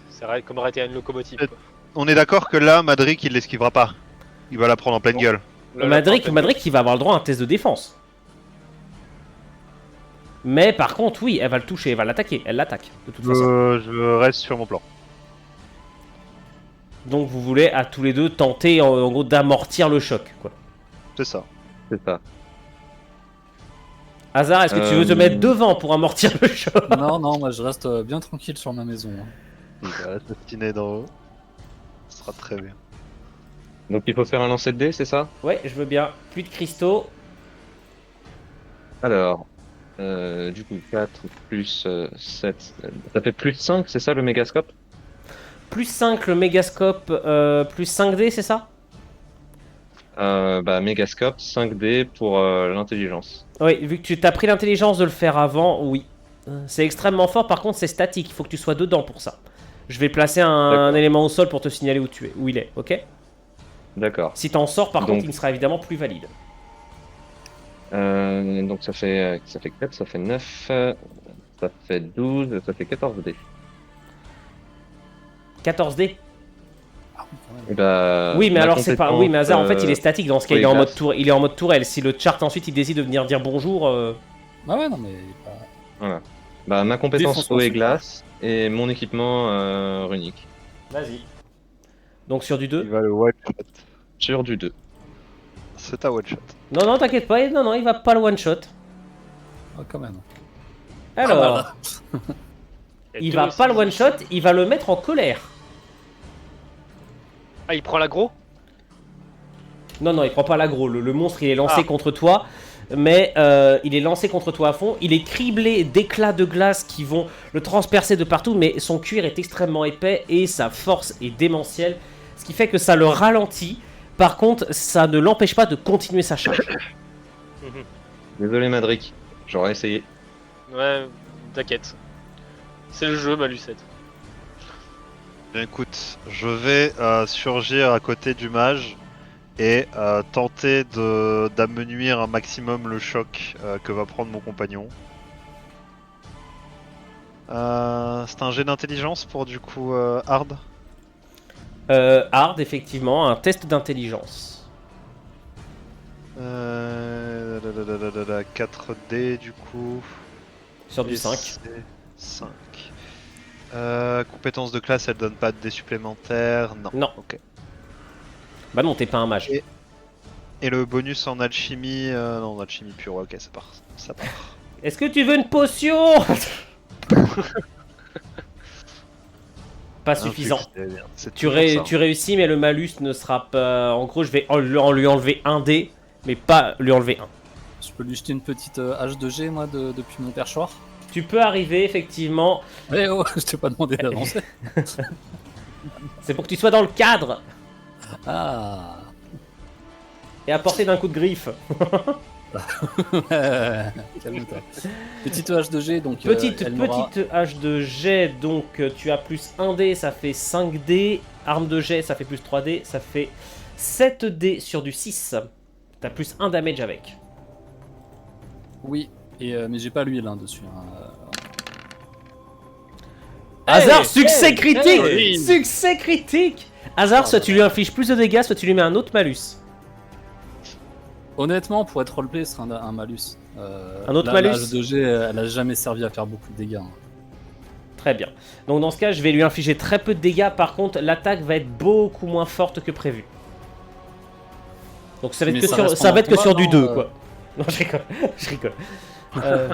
C'est comme arrêter une locomotive. Quoi. On est d'accord que là, Madric il l'esquivera pas. Il va la prendre en pleine gueule. Madric, il va avoir le droit à un test de défense. Mais par contre, oui, elle va le toucher, elle va l'attaquer. Elle l'attaque, de toute façon. Je reste sur mon plan. Donc vous voulez à tous les deux tenter en gros d'amortir le choc, quoi. C'est ça. C'est ça. Hazard, est-ce que tu veux te mettre devant pour amortir le choc? Non, non, moi je reste bien tranquille sur ma maison. Hein. Il va assassiner d'en haut. Ce sera très bien. Donc il faut faire un lancer de dés, c'est ça? Ouais, je veux bien. Plus de cristaux. Alors, du coup 4 plus 7, ça fait plus 5, c'est ça le mégascope? Plus 5 le mégascope, plus 5D, c'est ça? Bah mégascope, 5D pour l'intelligence. Oui, vu que tu t'as pris l'intelligence de le faire avant, oui. C'est extrêmement fort, par contre c'est statique, il faut que tu sois dedans pour ça. Je vais placer un élément au sol pour te signaler où il est, ok? D'accord. Si t'en sors, par Donc- contre, il sera évidemment plus valide. Donc ça fait 4, ça fait 9, ça fait 12, ça fait 14 D. 14D. Ah oui, quand même. Et bah, Oui, mais ma alors c'est pas. Oui, mais Hazard, en fait, il est compétence, statique dans ce cas, oui, il est en mode glace. tour, il est en mode tourelle. Si le chart ensuite il décide de venir dire bonjour. Ah ouais, non, mais. Voilà. Bah, ma compétence Défonce-moi eau et celui-là. glace et mon équipement runique. Vas-y. Donc sur du 2. Il va le one shot. Sur du 2. C'est ta one shot. Non, non, t'inquiète pas, non, non, il va pas le one shot. Ah, quand même. Alors, Et il deux va aussi. pas le one shot, il va le mettre en colère. Ah, il prend l'aggro. Non, non, il prend pas l'aggro. Le monstre, il est lancé Ah. contre toi. Mais il est lancé contre toi à fond. Il est criblé d'éclats de glace qui vont le transpercer de partout. Mais son cuir est extrêmement épais et sa force est démentielle. Ce qui fait que ça le ralentit. Par contre, ça ne l'empêche pas de continuer sa charge. Désolé Madric, j'aurais essayé. Ouais, t'inquiète. C'est le jeu, ma Lucette. Bien, écoute, je vais surgir à côté du mage et tenter d'amenuire un maximum le choc que va prendre mon compagnon. C'est un jet d'intelligence pour du coup hard. Hard, effectivement, un test d'intelligence. 4D du coup. Sur du Et 5. c'est 5. Compétence de classe, elle donne pas de dés supplémentaires. Non. Non. Ok. Bah non, t'es pas un mage. Et le bonus en alchimie, non, en alchimie pure, ok, ça part. Ça part. Est-ce que tu veux une potion? Pas suffisant. C'est Tu, toujours ça. tu réussis, mais le malus ne sera pas... En gros, je vais lui enlever un dé, mais pas lui enlever un. Je peux lui jeter une petite H2G, moi, depuis mon perchoir. Tu peux arriver, effectivement. Eh oh, je t'ai pas demandé d'avancer. C'est pour que tu sois dans le cadre Ah. et à portée d'un coup de griffe. Calme-toi. Petite H2G, donc. Petite elle n'aura- hache de jet, donc tu as plus 1 dé, ça fait 5 dés. Arme de jet, ça fait plus 3 dés, ça fait 7 dés sur du 6. T'as plus 1 damage avec. Oui, mais j'ai pas l'huile dessus. Hein. Hasard, Hey, succès hey, critique hey. Succès critique Hasard, soit tu lui infliges plus de dégâts, soit tu lui mets un autre malus. Honnêtement, pour être roleplay, ce sera un malus. Un autre la malus H2G, elle a jamais servi à faire beaucoup de dégâts. Hein. Très bien. Donc dans ce cas, je vais lui infliger très peu de dégâts. Par contre, l'attaque va être beaucoup moins forte que prévu. Donc ça va être Mais que ça sur, reste ça va être que pendant sur du le 2, combat, quoi. Non, je rigole. Je rigole. Euh,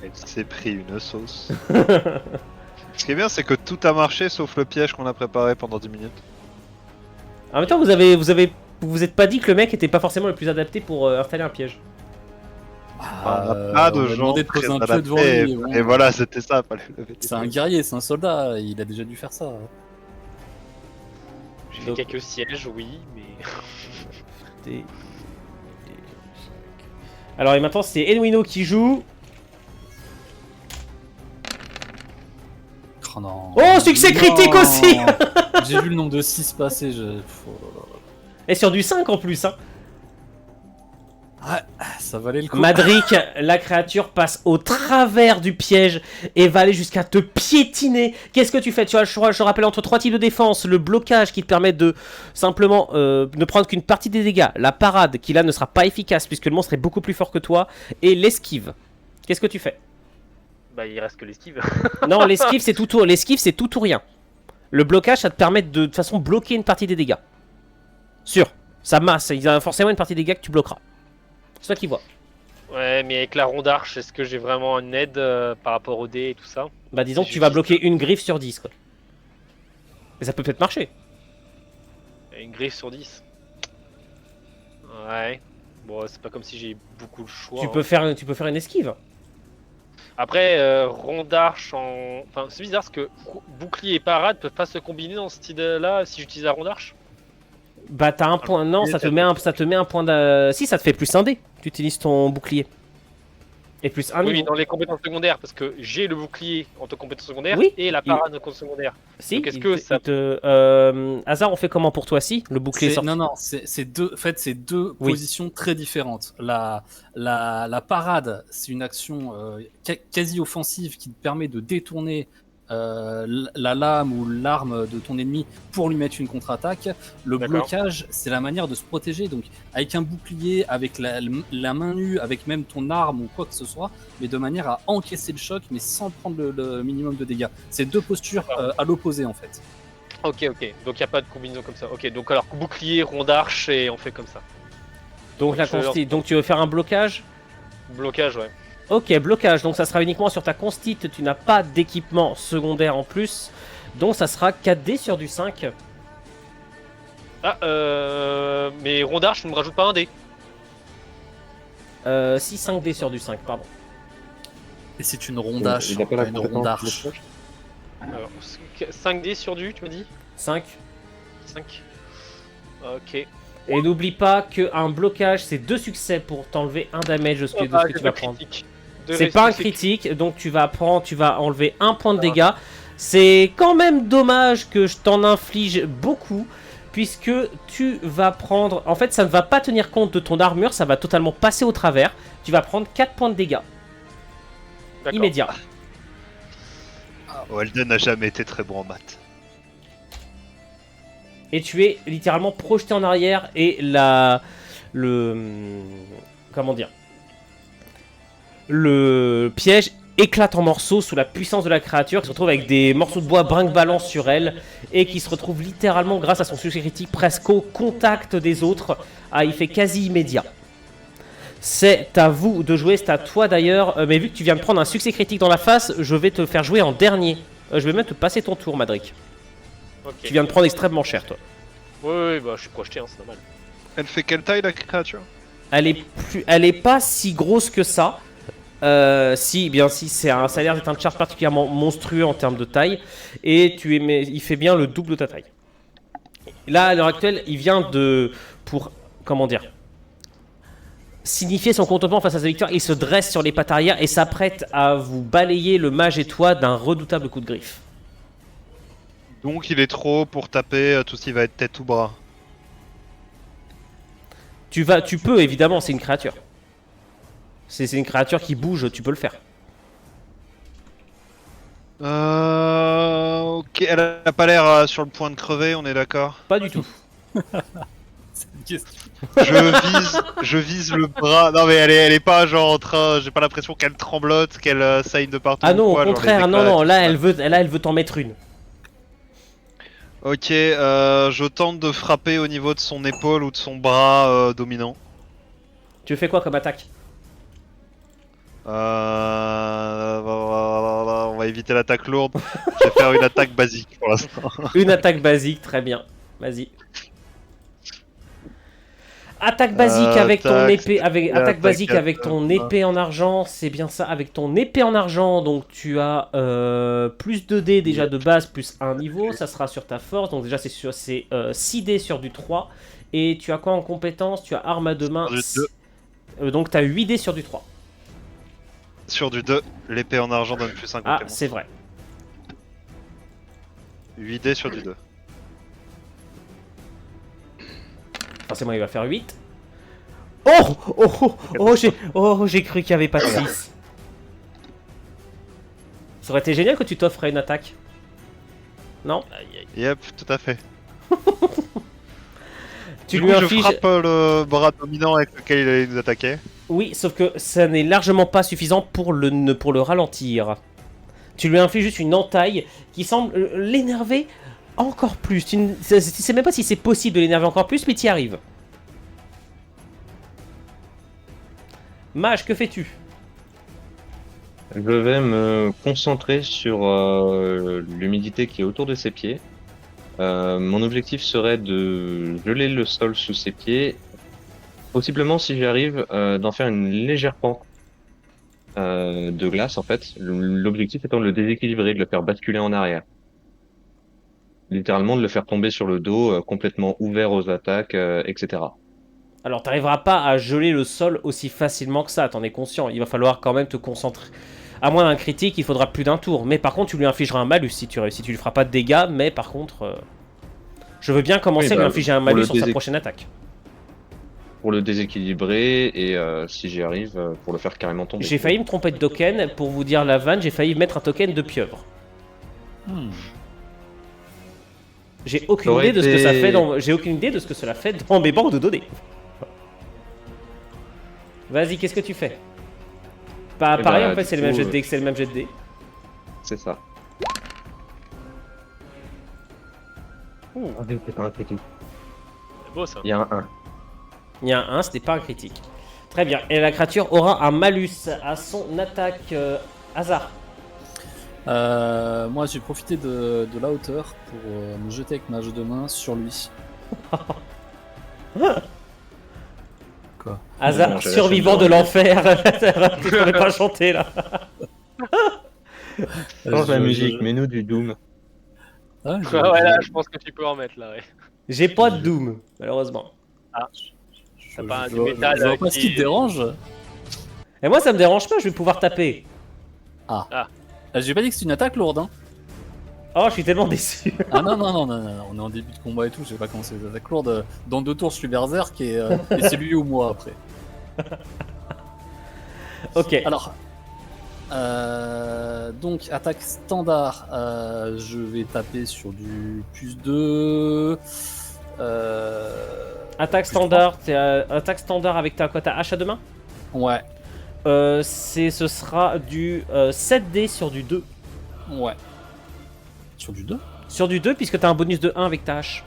Elle s'est pris une sauce. Ce qui est bien, c'est que tout a marché sauf le piège qu'on a préparé pendant 10 minutes. En même temps, vous êtes pas dit que le mec était pas forcément le plus adapté pour installer un piège. On a pas de on lui a gens demandé de très poser un pied devant adaptés. lui. Bon. Et voilà, c'était ça. Fallait lever C'est un guerrier, c'est un soldat, il a déjà dû faire ça. J'ai fait Donc- quelques sièges, oui, mais. Alors et maintenant c'est Enwino qui joue. Oh non. Oh, succès critique Non. aussi. J'ai vu le nombre de 6 passer, je. Oh là là. Et sur du 5 en plus, hein. Ça valait le coup. Madric, la créature passe au travers du piège et va aller jusqu'à te piétiner. Qu'est-ce que tu fais? Tu as le choix, je rappelle, entre 3 types de défense. Le blocage qui te permet de simplement ne prendre qu'une partie des dégâts. La parade qui là ne sera pas efficace puisque le monstre est beaucoup plus fort que toi. Et l'esquive. Qu'est-ce que tu fais? Bah, il reste que l'esquive. Non, l'esquive c'est tout, l'esquive c'est tout ou rien. Le blocage ça te permet de toute façon bloquer une partie des dégâts. Sûr. Ça masse, il y a forcément une partie des dégâts que tu bloqueras. C'est toi qui vois. Ouais, mais avec la ronde arche, est-ce que j'ai vraiment une aide par rapport au dé et tout ça? Bah disons que tu vas bloquer une griffe sur 10 quoi. Mais ça peut peut-être marcher. Une griffe sur 10. Ouais. Bon, c'est pas comme si j'ai beaucoup de choix. Tu hein. peux faire une esquive. Après, ronde d'arche en. Enfin, c'est bizarre parce que bouclier et parade peuvent pas se combiner dans ce style-là si j'utilise la ronde d'arche. Bah t'as un point. Non, ça te met un point de. Si, ça te fait plus un dé. Tu utilises ton bouclier. Et plus un Oui, mais niveau. dans les compétences secondaires, parce que j'ai le bouclier en tant que compétence secondaire Oui, et la parade en compétence secondaire. Si, Donc, est-ce que ça- Hasard, on fait comment pour toi si le bouclier sort. Non, non, c'est deux. En fait, c'est deux Oui. positions très différentes. La parade, c'est une action quasi offensive qui te permet de détourner la lame ou l'arme de ton ennemi pour lui mettre une contre-attaque. Le D'accord. blocage, c'est la manière de se protéger. Donc, avec un bouclier, avec la main nue, avec même ton arme ou quoi que ce soit, mais de manière à encaisser le choc, mais sans prendre le minimum de dégâts. C'est deux postures à l'opposé en fait. Ok, ok. Donc il n'y a pas de combinaison comme ça. Ok, donc alors bouclier, ronde d'arche et on fait comme ça. Donc, donc tu veux faire un blocage. Blocage, ouais. Ok, blocage. Donc ça sera uniquement sur ta constite. Tu n'as pas d'équipement secondaire en plus. Donc ça sera 4D sur du 5. Ah, mais ronde d'arche, ne me rajoute pas un dé. Si 5D sur du 5, pardon. Et c'est une rondache, Il a pas la une compétence rondarche. blocage. Alors, 5D sur du, tu me dis 5. 5. Ok. Et n'oublie pas qu'un blocage, c'est 2 succès pour t'enlever un damage de ce que, Ah, tu vas prendre. critique. C'est pas un critique, donc tu vas enlever un point de dégâts. C'est quand même dommage que je t'en inflige beaucoup, puisque tu vas prendre... En fait, ça ne va pas tenir compte de ton armure, ça va totalement passer au travers. Tu vas prendre 4 points de dégâts D'accord. immédiats. Walden n'a jamais été très bon en maths. Et tu es littéralement projeté en arrière et comment dire, le piège éclate en morceaux sous la puissance de la créature qui se retrouve avec des morceaux de bois brinque-ballant sur elle et qui se retrouve littéralement grâce à son succès critique presque au contact des autres à effet quasi immédiat. C'est à vous de jouer, c'est à toi d'ailleurs, mais vu que tu viens de prendre un succès critique dans la face, je vais te faire jouer en dernier. Je vais même te passer ton tour, Madric. Ok. Tu viens de prendre extrêmement cher, toi. Oui, bah je suis projeté, hein, c'est normal. Elle fait quelle taille la créature? Elle est pas si grosse que ça. Si, ça a l'air d'être un char particulièrement monstrueux en termes de taille. Et il fait bien le double de ta taille. Là, à l'heure actuelle, il vient comment dire, signifier son contentement face à sa victoire. Il se dresse sur les pattes arrière et s'apprête à vous balayer le mage et toi d'un redoutable coup de griffe. Donc il est trop haut pour taper tout ce qui va être tête ou bras. Tu peux évidemment, c'est une créature. C'est une créature qui bouge, tu peux le faire. Ok, elle a pas l'air sur le point de crever, on est d'accord? Pas du tout. C'est une question. Je vise le bras. Non mais elle est pas genre en train. J'ai pas l'impression qu'elle tremblote, qu'elle saigne de partout. Ah non, ou quoi, au genre contraire, les non, éclats, là, tout ça. elle veut t'en mettre une. Ok, je tente de frapper au niveau de son épaule ou de son bras dominant. Tu fais quoi comme attaque? On va éviter l'attaque lourde. Je vais faire une attaque basique pour l'instant. Une attaque basique, très bien. Vas-y. Attaque basique avec ton attaque, épée, attaque attaque basique à avec ton deux. épée en argent, c'est bien ça. Avec ton épée en argent, donc tu as plus 2 dés déjà de base, plus un niveau, ça sera sur ta force. Donc déjà c'est 6 dés sur du 3. Et tu as quoi en compétence? Tu as arme à deux mains. Sur du Donc tu as 8 dés sur du 3. Sur du 2, l'épée en argent donne plus 1 Ah, complément. c'est vrai. 8 dés sur du 2. Forcément, il va faire 8. J'ai cru qu'il n'y avait pas de 6. Ça aurait été génial que tu t'offres une attaque. Non? Aïe, aïe. Yep, tout à fait. Tu Du lui coup, je infliges... frappe le bras dominant avec lequel il allait nous attaquer. Oui, sauf que ça n'est largement pas suffisant pour le ralentir. Tu lui infliges juste une entaille qui semble l'énerver encore plus. Tu ne sais même pas si c'est possible de l'énerver encore plus, mais tu y arrives. Mage, que fais-tu? Je vais me concentrer sur l'humidité qui est autour de ses pieds. Mon objectif serait de geler le sol sous ses pieds. Possiblement, si j'y arrive, d'en faire une légère pente de glace en fait. L'objectif étant de le déséquilibrer, de le faire basculer en arrière. Littéralement de le faire tomber sur le dos, complètement ouvert aux attaques, etc. Alors, t'arriveras pas à geler le sol aussi facilement que ça, t'en es conscient. Il va falloir quand même te concentrer. À moins d'un critique, il faudra plus d'un tour. Mais par contre, tu lui infligeras un malus si tu réussis. Tu lui feras pas de dégâts, mais par contre... Je veux bien commencer Oui, à lui bah, infliger un pour malus le sur sa désé- prochaine attaque. Pour le déséquilibrer et si j'y arrive, pour le faire carrément tomber. J'ai failli me tromper de token. Pour vous dire la vanne, j'ai failli mettre un token de pieuvre. J'ai aucune aurait idée de ce que ça été- fait J'ai aucune idée de ce que cela fait dans mes banques de données. Vas-y, qu'est-ce que tu fais? Pareil, bah, en fait, du c'est le même coup, jet de dés que c'est le même jet de dés. C'est ça. C'est pas un critique. C'est beau ça. Il y a un 1. Il y a un 1, c'était pas un critique. Très bien. Et la créature aura un malus à son attaque. Hasard. Moi, j'ai profité de la hauteur pour me jeter avec ma jeu de main sur lui. Quoi? Hasard, Bon, j'ai la survivant chaîne de de l'enfer. Tu pourrais pas chanter là. Change la musique, mets-nous du Doom. Ah, Ouais, ouais, là, je pense que tu peux en mettre là, ouais. J'ai pas de Doom, malheureusement. T'as pas je du vois- métal je vois pas qui- ce qui te dérange. Et moi, ça me dérange pas, je vais pouvoir taper. J'ai pas dit que c'est une attaque lourde, hein. Oh, je suis tellement déçu. Ah non, on est en début de combat et tout, je sais pas comment c'est des attaques lourdes. Dans 2 tours, je suis berserk et c'est lui ou moi après. Ok. Alors, donc attaque standard, je vais taper sur du +2. Attaque standard, attaque standard avec ta quoi, ta hache à deux mains? Ouais. Ce sera du 7D sur du 2. Ouais. Sur du 2. Sur du 2, puisque t'as un bonus de 1 avec ta hache.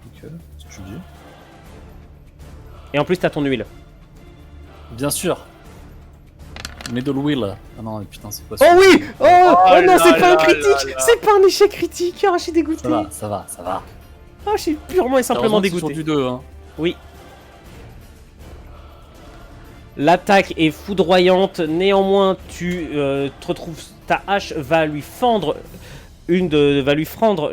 Ok, ce que tu dis. Et en plus, t'as ton huile. Bien sûr. Middle wheel. Ah non, putain, c'est pas Oh sûr. oui! Oh, non, là c'est pas un là critique! là. C'est pas un échec critique! Ah, je suis dégoûté! Ça va. Ah, je suis purement et simplement Heureusement que c'est dégoûté. sur du 2, hein. Oui. L'attaque est foudroyante, néanmoins tu te retrouves, ta hache va lui fendre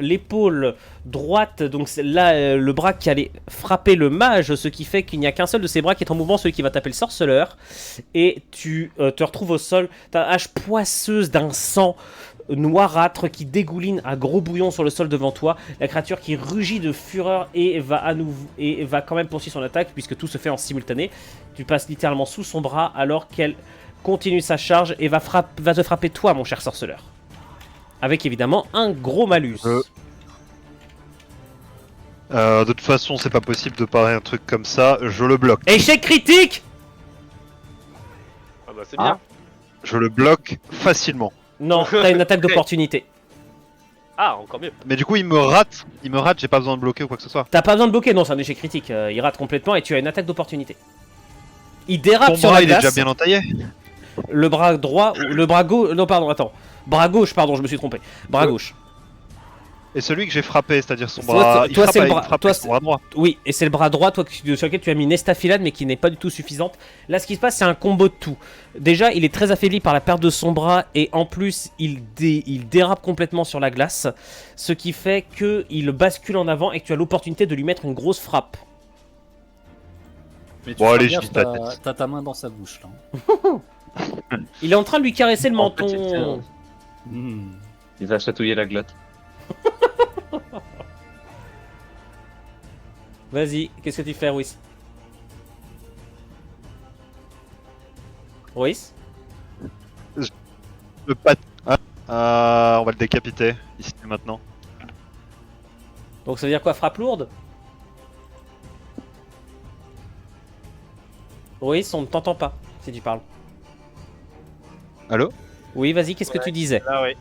l'épaule droite, donc c'est là le bras qui allait frapper le mage, ce qui fait qu'il n'y a qu'un seul de ses bras qui est en mouvement, celui qui va taper le sorceleur, et tu te retrouves au sol, ta hache poisseuse d'un sang noirâtre qui dégouline à gros bouillon sur le sol devant toi, la créature qui rugit de fureur et va à nouveau et va quand même poursuivre son attaque puisque tout se fait en simultané. Tu passes littéralement sous son bras alors qu'elle continue sa charge et va te frapper toi, mon cher sorceleur. Avec évidemment un gros malus. De toute façon, c'est pas possible de parer un truc comme ça. Je le bloque. Échec critique! Ah bah c'est bien. Je le bloque facilement. Non, t'as une attaque d'opportunité. Ah, encore mieux. Mais du coup, il me rate. J'ai pas besoin de bloquer ou quoi que ce soit. T'as pas besoin de bloquer, non, c'est un échec critique. Il rate complètement et tu as une attaque d'opportunité. Il dérape Ton sur bras, la il est glace. déjà bien entaillé. Le bras droit, ou le bras gauche. Non, pardon, attends. Bras gauche, pardon, je me suis trompé. Bras gauche. Et celui que j'ai frappé, c'est-à-dire son Toi, bras. toi, c'est le bras- il frappe toi, avec son bras droit. Oui, et c'est le bras droit toi, sur lequel tu as mis une estafilade, mais qui n'est pas du tout suffisante. Là, ce qui se passe, c'est un combo de tout. Déjà, il est très affaibli par la perte de son bras, et en plus, il dérape complètement sur la glace. Ce qui fait qu'il bascule en avant et que tu as l'opportunité de lui mettre une grosse frappe. Mais tu Bon, feras allez, je gaffe, dis ta tête. t'as ta main dans sa bouche, là. Il est en train de lui caresser le En fait, c'est menton. Il va chatouiller la glotte. Vas-y, qu'est-ce que tu fais, Ruiz? Ruiz? Le pat. Hein on va le décapiter, ici et maintenant. Donc ça veut dire quoi, frappe lourde? Ruiz, on ne t'entend pas si tu parles. Allô? Oui, vas-y, qu'est-ce que tu disais? Ah ouais.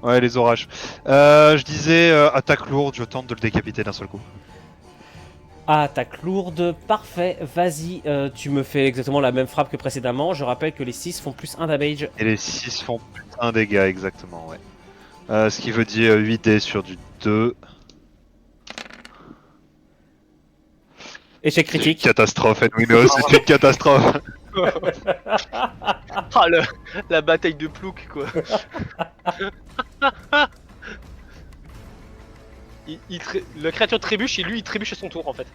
Ouais, les orages. Je disais attaque lourde, je tente de le décapiter d'un seul coup. Ah, attaque lourde, parfait, vas-y, tu me fais exactement la même frappe que précédemment. Je rappelle que les 6 font plus 1 damage. Et les 6 font plus 1 dégât, exactement, ouais. Ce qui veut dire 8D sur du 2. Échec critique. Catastrophe, Edwino, c'est une catastrophe. Ah, la bataille de plouc, quoi. La créature trébuche et lui il trébuche à son tour en fait.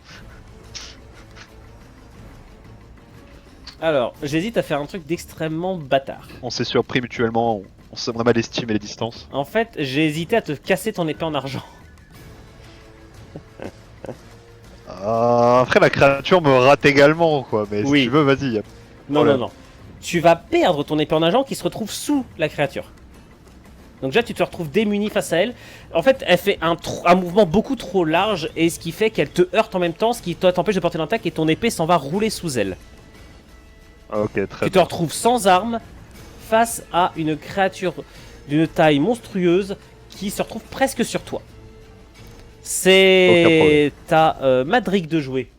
Alors, j'hésite à faire un truc d'extrêmement bâtard. On s'est surpris mutuellement, on a mal estimé les distances. En fait, j'ai hésité à te casser ton épée en argent. Après, la créature me rate également, quoi, mais Oui. si tu veux, vas-y. Non, Problème. non. Tu vas perdre ton épée en argent qui se retrouve sous la créature. Donc déjà, tu te retrouves démuni face à elle. En fait, elle fait un mouvement beaucoup trop large, et ce qui fait qu'elle te heurte en même temps, ce qui t'empêche de porter l'attaque, et ton épée s'en va rouler sous elle. Ok, très Tu te bien. retrouves sans arme, face à une créature d'une taille monstrueuse, qui se retrouve presque sur toi. C'est à Madric de jouer.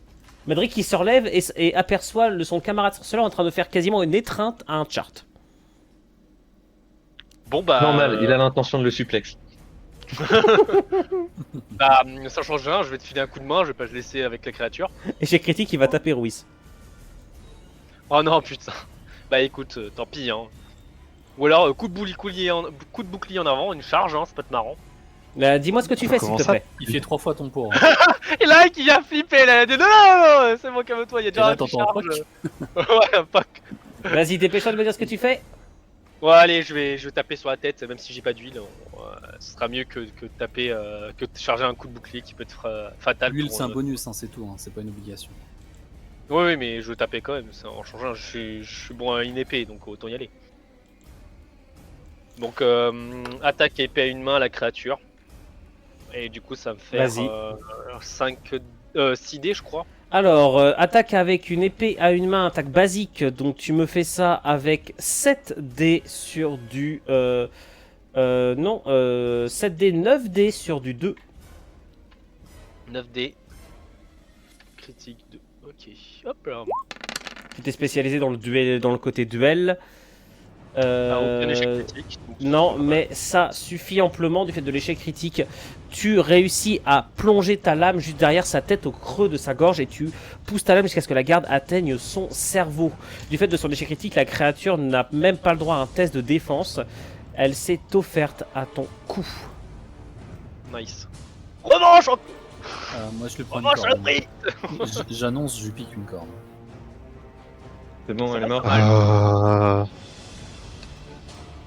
Madric qui se relève et aperçoit son camarade sorceleur en train de faire quasiment une étreinte à un chart. Bon bah. Normal, il a l'intention de le suplex. Bah, ça change rien, je vais te filer un coup de main, je vais pas te laisser avec la créature. Échec critique, il va taper Ruiz. Oh non, putain. Bah écoute, tant pis, hein. Ou alors, coup de bouclier en avant, une charge, hein, c'est pas de marrant. Dis-moi ce que tu fais, s'il Comment te ça plaît. Il fait 3 fois ton pot. Et là, qui vient flipper, là, il a dit non, c'est bon, calme-toi, il y a Et déjà là, un qui t'entends un charge. Ouais, un poc. Vas-y, dépêche-toi de me dire ce que tu fais. Ouais, allez, je vais taper sur la tête, même si j'ai pas d'huile. Ce sera mieux que de taper, que de charger un coup de bouclier qui peut être fatal. L'huile, pour, c'est un bonus, hein, c'est tout, hein, c'est pas une obligation. Oui, mais je veux taper quand même, en changeant, je suis bon à une épée, donc autant y aller. Donc, attaque épée à une main à la créature. Et du coup, ça me fait Vas-y. 6 dés, je crois. Alors, attaque avec une épée à une main, attaque basique. Donc tu me fais ça avec 7 dés sur du... non, 7 dés, 9 dés sur du 2. 9D. Critique 2. Ok. Hop là. Tu t'es spécialisé dans le duel, dans le côté duel. Aucun échec critique. donc Non, voilà. mais ça suffit amplement du fait de l'échec critique. Tu réussis à plonger ta lame juste derrière sa tête au creux de sa gorge et tu pousses ta lame jusqu'à ce que la garde atteigne son cerveau. Du fait de son échec critique, la créature n'a même pas le droit à un test de défense. Elle s'est offerte à ton coup. Nice. Revanche Moi, je le prends une Revanche le corne. prix J'annonce, je pique une corne. C'est bon, elle est morte.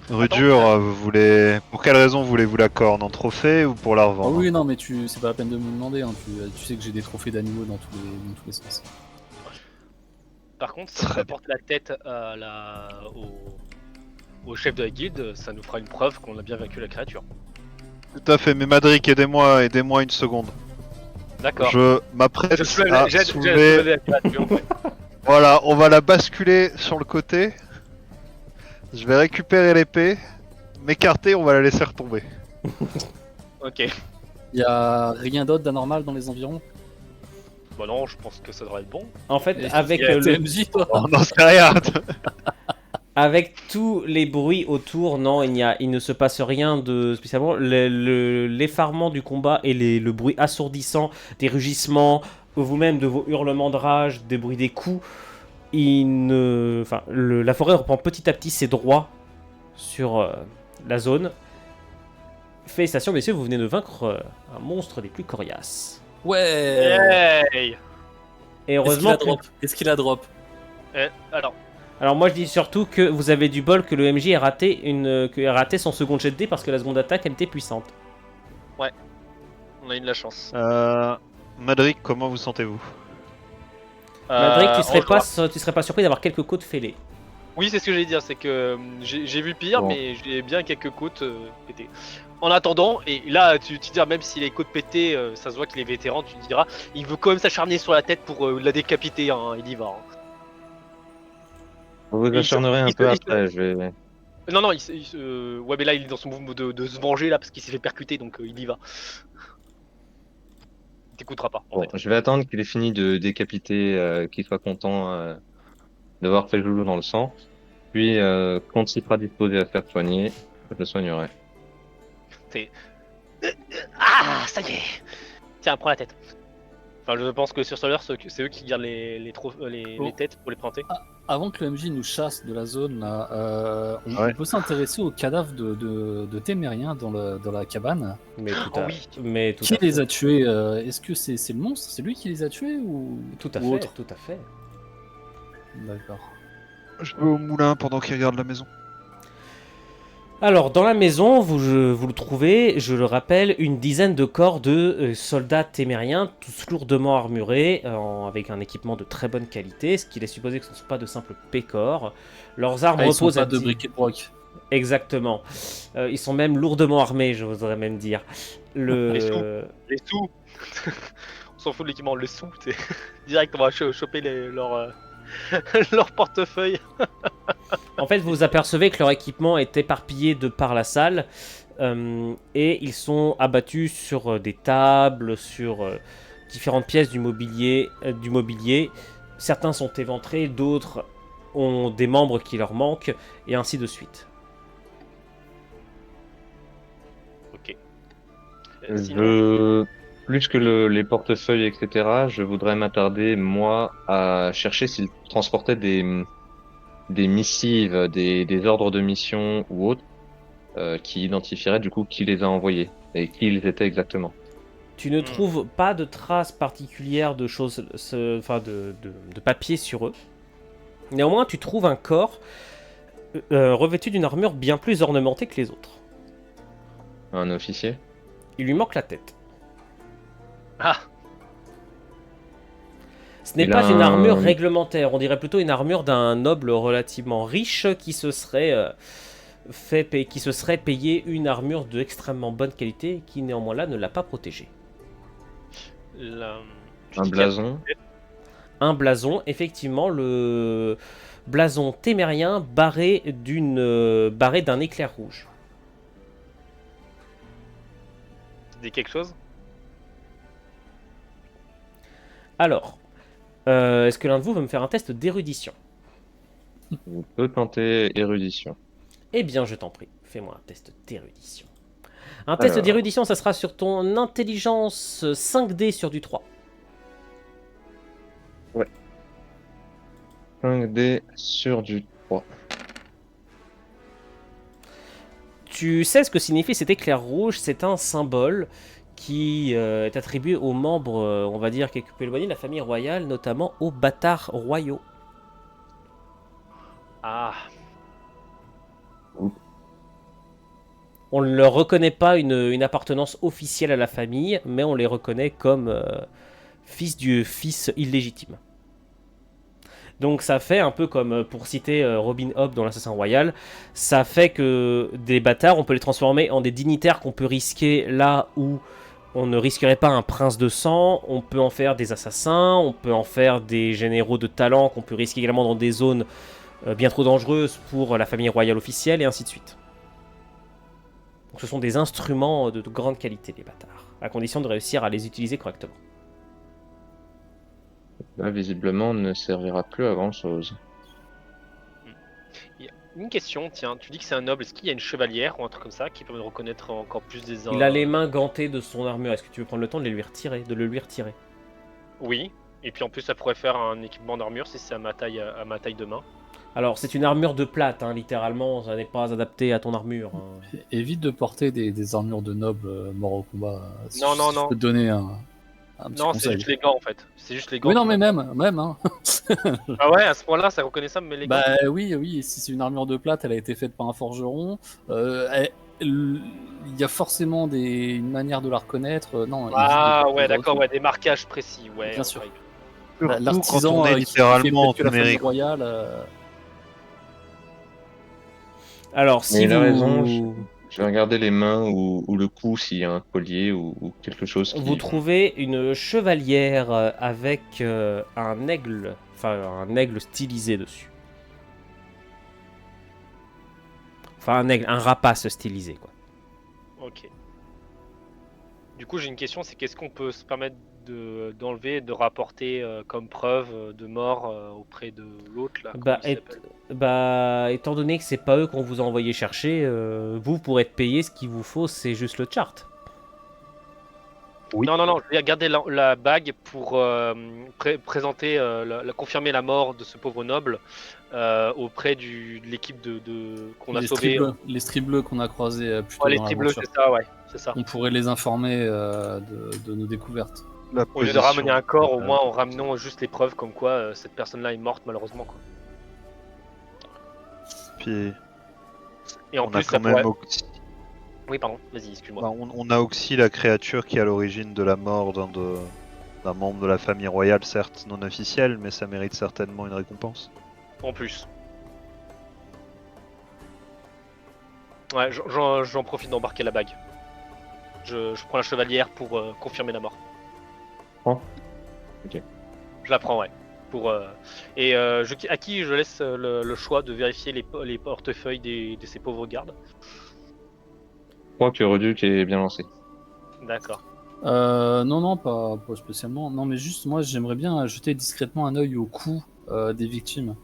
Rudur, vous voulez... Pour quelle raison voulez-vous la corne? En trophée ou pour la Ah revendre? oui, non, mais c'est pas la peine de me demander. Hein. Tu sais que j'ai des trophées d'animaux dans tous les sens. Par contre, si on Très apporte la tête au chef de la guilde, ça nous fera une preuve qu'on a bien vaincu la créature. Tout à fait, mais Madric, aidez-moi une seconde. D'accord. Je m'apprête Je soulève à j'ai soulever... soulevé la créature. en fait. Voilà, on va la basculer sur le côté. Je vais récupérer l'épée, m'écarter, on va la laisser retomber. Ok. Y a rien d'autre d'anormal dans les environs? Bah non, je pense que ça devrait être bon. En fait, Et avec, y a le, TMJ, toi. On n'en sait rien. avec tous les bruits autour, non, il ne se passe rien de spécialement. L'effarement du combat et le bruit assourdissant des rugissements, vous-même de vos hurlements de rage, des bruits des coups, la forêt reprend petit à petit ses droits sur la zone. Félicitations, messieurs, vous venez de vaincre un monstre des plus coriaces. Ouais. Hey Et Est-ce qu'il heureusement a que... drop? Est-ce qu'il a drop? Alors, Alors moi je dis surtout que vous avez du bol que le MJ ait raté son second jet de dés parce que la seconde attaque elle était puissante. on a eu de la chance. Madric, comment vous sentez-vous? Madric, tu serais Roche-Noire. pas surpris d'avoir quelques côtes fêlées. Oui, c'est ce que j'allais dire, c'est que j'ai vu pire, Bon. mais j'ai bien quelques côtes pétées. En attendant, et là, tu te diras, même si les côtes pétées, ça se voit qu'il est vétéran, tu te diras, il veut quand même s'acharner sur la tête pour la décapiter, hein, il y va. Hein. Vous vous Il se- acharnerez un il se- peu il se- après, je vais... Non, non, ouais, mais là, il est dans son mouvement de se venger, là, parce qu'il s'est fait percuter, donc il y va. Il t'écoutera pas, en Bon, fait. je vais attendre qu'il ait fini de décapiter, qu'il soit content d'avoir fait le loulou dans le sang. Puis, quand il sera disposé à se faire soigner, je le soignerai. Ah, ça y est. Tiens, prends la tête. Enfin, je pense que sur Solar, c'est eux qui gardent les Oh. têtes pour les planter. Avant que le MJ nous chasse de la zone, là, on Ouais. peut s'intéresser aux cadavres de Témériens dans la cabane. Mais tout Oh à, oui. mais tout Qui à fait. les a tués? Est-ce que c'est le monstre? C'est lui qui les a tués ou Tout à ou fait, autre? tout à fait. D'accord. Je vais au moulin pendant qu'il regarde la maison. Alors, dans la maison, vous le trouvez, je le rappelle, une dizaine de corps de soldats témériens, tous lourdement armurés, avec un équipement de très bonne qualité, ce qui laisse supposer que ce ne sont pas de simples pécores. Leurs armes Ah, ils sont reposent pas à de briquet de broc. Exactement. Ils sont même lourdement armés, je voudrais même dire. Les sous. On s'en fout de l'équipement, les sous. Direct, on va choper leur portefeuille. En fait, vous vous apercevez que leur équipement est éparpillé de par la salle et ils sont abattus sur des tables, sur différentes pièces du mobilier. Certains sont éventrés, d'autres ont des membres qui leur manquent et ainsi de suite. Ok. Plus que les portefeuilles, etc., je voudrais m'attarder, moi, à chercher s'ils transportaient des missives, des ordres de mission ou autres, qui identifieraient du coup qui les a envoyés et qui ils étaient exactement. Tu ne trouves pas de traces particulières de choses, de papier sur eux. Néanmoins, tu trouves un corps revêtu d'une armure bien plus ornementée que les autres. Un officier? Il lui manque la tête. Ah, Ce n'est Il pas a une armure un- réglementaire, on dirait plutôt une armure d'un noble relativement riche qui se serait payé une armure de extrêmement bonne qualité qui néanmoins là ne l'a pas protégé. la- tu Un dis qu'il y a- blason? un blason, effectivement le blason témérien barré d'un éclair rouge. Dis quelque chose? Alors, est-ce que l'un de vous veut me faire un test d'érudition? On peut tenter érudition. Eh bien, je t'en prie, fais-moi un test d'érudition. Un test Alors. d'érudition, ça sera sur ton intelligence 5D sur du 3. 5D sur du 3. Tu sais ce que signifie cet éclair rouge, c'est un symbole qui est attribué aux membres, on va dire, quelque peu éloignés de la famille royale, notamment aux bâtards royaux. Ah, On ne leur reconnaît pas une appartenance officielle à la famille, mais on les reconnaît comme fils illégitime. Donc ça fait un peu comme, pour citer Robin Hood dans l'Assassin Royal, ça fait que des bâtards, on peut les transformer en des dignitaires qu'on peut risquer là où on ne risquerait pas un prince de sang, on peut en faire des assassins, on peut en faire des généraux de talent qu'on peut risquer également dans des zones bien trop dangereuses pour la famille royale officielle, et ainsi de suite. Donc ce sont des instruments de grande qualité, les bâtards, à condition de réussir à les utiliser correctement. Là, visiblement, on ne servira plus à grand chose. une question, tiens, tu dis que c'est un noble, est-ce qu'il y a une chevalière ou un truc comme ça qui permet de reconnaître encore plus des... Il a les mains gantées de son armure, est-ce que tu veux prendre le temps de le lui retirer? Oui, et puis en plus ça pourrait faire un équipement d'armure si c'est à ma taille de main. Alors, c'est une armure de plate, hein, littéralement, ça n'est pas adapté à ton armure. Hein. Évite de porter des armures de nobles morts au combat. Non, non, Je non. peux te donner un petit Non, c'est conseil. juste les gants en fait. C'est juste les gants. Oui, non, mais même, hein. Ah ouais, à ce point-là, c'est reconnaissable, mais les gants. Bah oui, si c'est une armure de plate, elle a été faite par un forgeron. Il y a forcément une manière de la reconnaître. Non, Ah évite de ouais, prendre d'accord, le ouais, des marquages précis, ouais. Bien sûr. ouais. truc. Surtout L'artisan quand on est qui littéralement en fait peut-être que la famille Amérique. royale. Alors, si Mais il a vous... raison, je vais regarder les mains ou le cou s'il y a un collier ou quelque chose qui... Vous trouvez une chevalière avec un aigle stylisé dessus. Enfin, un aigle, un rapace stylisé, quoi. Ok. Du coup, j'ai une question, c'est qu'est-ce qu'on peut se permettre d'enlever, de rapporter comme preuve de mort auprès de l'autre là, comment il s'appelle Étant donné que c'est pas eux qu'on vous a envoyé chercher, vous pourrez être payé, ce qu'il vous faut, c'est juste le chart. Oui. Non, je vais garder la bague pour présenter, confirmer la mort de ce pauvre noble auprès de l'équipe qu'on a sauvé. Les stries bleus qu'on a croisés plus tôt Ouais, les dans stries bleus, l'aventure. c'est ça, ouais, c'est ça. On pourrait les informer de nos découvertes. La Au lieu de position ramener un corps, au de- moins en ramenant juste les preuves comme quoi cette personne-là est morte malheureusement. Quoi. Puis Et en on plus, a ça quand même pourrait... aussi... Oui, pardon, vas-y, excuse-moi. bah, on a aussi la créature qui est à l'origine de la mort d'un membre de la famille royale, certes non officielle, mais ça mérite certainement une récompense. En plus. Ouais, j'en profite d'embarquer la bague. Je prends la chevalière pour confirmer la mort. Oh. Ok. Je la prends, ouais. À qui je laisse le choix de vérifier les portefeuilles de ces pauvres gardes. Je crois que Reduc est bien lancé. D'accord. Non, pas spécialement. Non, mais juste, moi, j'aimerais bien jeter discrètement un œil au cou des victimes.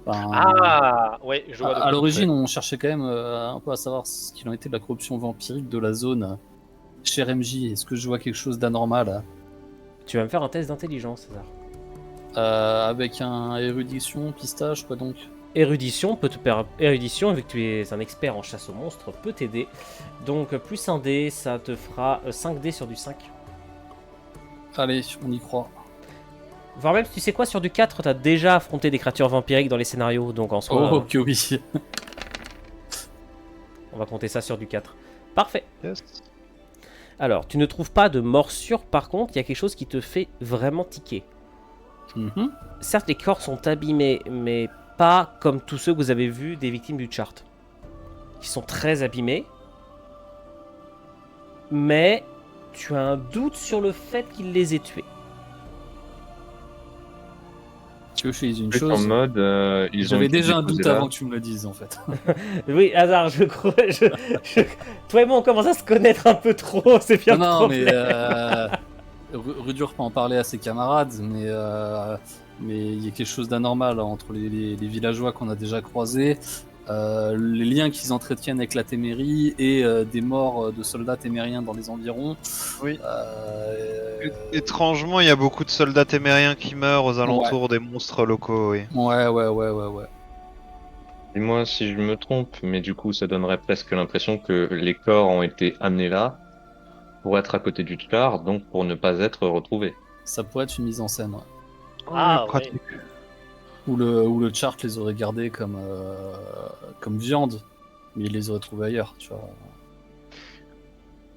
Enfin, Ah, ouais, je vois. de à quoi l'origine, tu on cherchait quand même un peu à savoir ce qu'il en était de la corruption vampirique de la zone. Cher MJ, est-ce que je vois quelque chose d'anormal Tu vas me faire un test d'intelligence, César. avec un érudition, pistache, quoi donc. Érudition, vu que tu es un expert en chasse aux monstres, peut t'aider. Donc, plus un dé, ça te fera 5 dés sur du 5. Allez, on y croit. Voire même, tu sais quoi, sur du 4, t'as déjà affronté des créatures vampiriques dans les scénarios, donc en soi, Oh, ok, oui. on va compter ça sur du 4. Parfait. Yes. Alors, tu ne trouves pas de morsure, par contre, il y a quelque chose qui te fait vraiment tiquer. Mhm. Certes, les corps sont abîmés, mais pas comme tous ceux que vous avez vus des victimes du chart. Qui sont très abîmés. Mais tu as un doute sur le fait qu'ils les aient tués. Tu veux que je te dise une Plus en chose? mode, ils ont J'avais déjà un déposé doute là. avant que tu me le dises en fait. Oui, hasard, je crois. Toi et moi, on commence à se connaître un peu trop, c'est bien le Non, mais problème. Rudur peut en parler à ses camarades, mais il y a quelque chose d'anormal entre les villageois qu'on a déjà croisés, les liens qu'ils entretiennent avec la Témérie et des morts de soldats témériens dans les environs. Oui. Euh, Étrangement, il y a beaucoup de soldats témériens qui meurent aux alentours des monstres locaux, oui. ouais. Dis-moi si je me trompe, mais du coup, ça donnerait presque l'impression que les corps ont été amenés là pour être à côté du Tchar, donc pour ne pas être retrouvés. Ça pourrait être une mise en scène, ouais. Ah, pratique. Ou le chart les aurait gardés comme viande, mais il les aurait trouvés ailleurs, tu vois.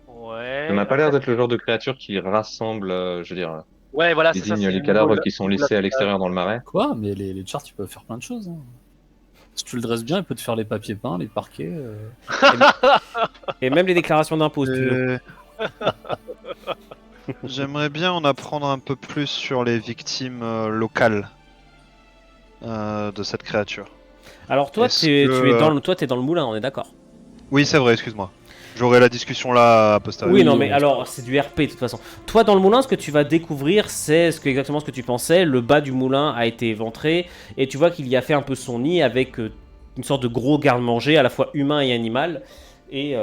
Ouais. Ça m'a pas l'air après, d'être le genre de créature qui rassemble, je veux dire, Ouais, voilà, c'est ça. désigne C'est les le cadavres niveau qui sont de la laissés à sauvage. l'extérieur dans le marais. Quoi? Mais les charts, tu peux faire plein de choses. Hein. Si tu le dresses bien, il peut te faire les papiers peints, les parquets. Et même les déclarations d'impôts, si tu veux. J'aimerais bien en apprendre un peu plus sur les victimes locales de cette créature. Alors toi, Est-ce tu que, es t'es dans le moulin, on est d'accord? Oui, c'est vrai, excuse-moi. J'aurai la discussion là à posteriori. Oui, non, mais oui, alors, c'est du RP de toute façon. Toi, dans le moulin, ce que tu vas découvrir, c'est exactement ce que tu pensais. Le bas du moulin a été éventré, et tu vois qu'il y a fait un peu son nid avec une sorte de gros garde-manger, à la fois humain et animal, et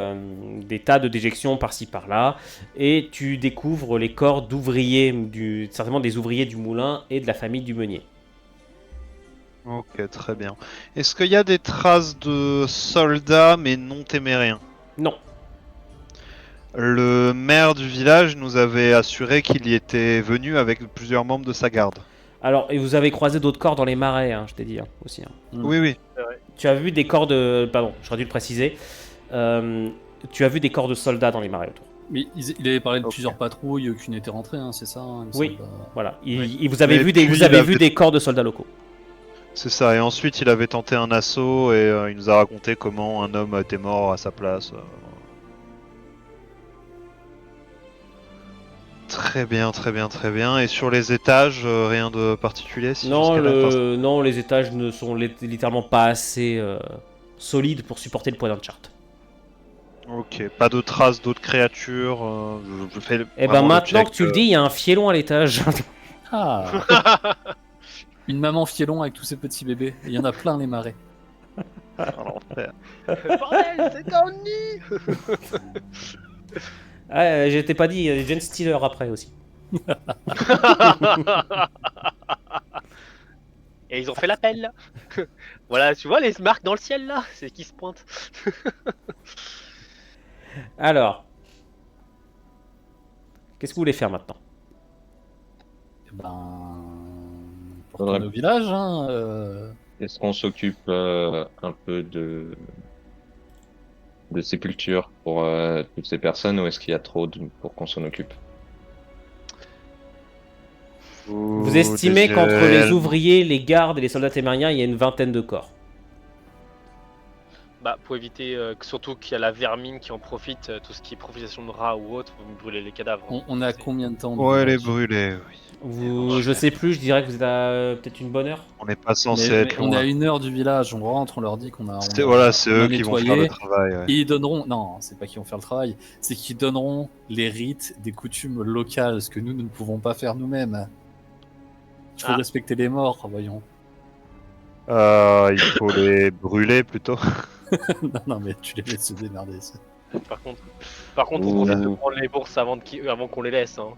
des tas de déjections par-ci par-là. Et tu découvres les corps d'ouvriers, certainement des ouvriers du moulin et de la famille du meunier. Ok, très bien. Est-ce qu'il y a des traces de soldats mais non témériens? Non. Le maire du village nous avait assuré qu'il y était venu avec plusieurs membres de sa garde. Alors, et vous avez croisé d'autres corps dans les marais, hein, je t'ai dit aussi. Hein. Oui, oui. Tu as vu des corps de... Pardon, j'aurais dû le préciser. Tu as vu des corps de soldats dans les marais autour. Mais il avait parlé de Ok. plusieurs patrouilles qui n'étaient rentrées, hein, c'est ça il me Oui. semble. Voilà. Oui. Vous avez Et vu des, puis, vous avez il vu avait- des corps de soldats locaux. C'est ça. Et ensuite, il avait tenté un assaut et il nous a raconté comment un homme était mort à sa place. Très bien, très bien, très bien. Et sur les étages, rien de particulier si Non, jusqu'à là, enfin, non, les étages ne sont littéralement pas assez solides pour supporter le poids d'un chart. Ok, pas de traces d'autres créatures. Je fais Et ben vraiment le maintenant check, que tu le dis, il y a un fielon à l'étage. Ah Une maman fielon avec tous ses petits bébés. Il y en a plein les marais. l'enfer. Bordel, c'est un nid. Ah, j'étais pas dit, il y a des Gen Stealer après aussi. Et ils ont fait l'appel. Voilà, tu vois les marques dans le ciel là, c'est qui se pointent. Alors, qu'est-ce que vous voulez faire maintenant? Eh ben. Pour Faudrait- retourner au village, hein. Est-ce qu'on s'occupe un peu de sépulture pour toutes ces personnes ou est-ce qu'il y a trop pour qu'on s'en occupe? Vous estimez qu'entre les ouvriers, les gardes et les soldats témériens, il y a une vingtaine de corps. Bah pour éviter que surtout qu'il y a la vermine qui en profite, tout ce qui est profitation de rats ou autre, vous brûlez les cadavres. On a combien de temps de Ouais, les village brûlés, oui. Je sais plus, je dirais que vous êtes à peut-être une bonne heure. On n'est pas censé Mais être on est à loin. 1 heure du village, on rentre, on leur dit qu'on a. Voilà, c'est on a eux qui vont faire nettoyé. le travail. Ouais. Et ils donneront. Non, c'est pas qu'ils vont faire le travail, c'est qu'ils donneront les rites des coutumes locales, ce que nous ne pouvons pas faire nous-mêmes. Il faut Ah. respecter les morts, voyons. Il faut les brûler plutôt. non, mais tu les laisses se démerder. Par contre, on profite de Ouh. prendre les bourses avant qu'on les laisse. Hein.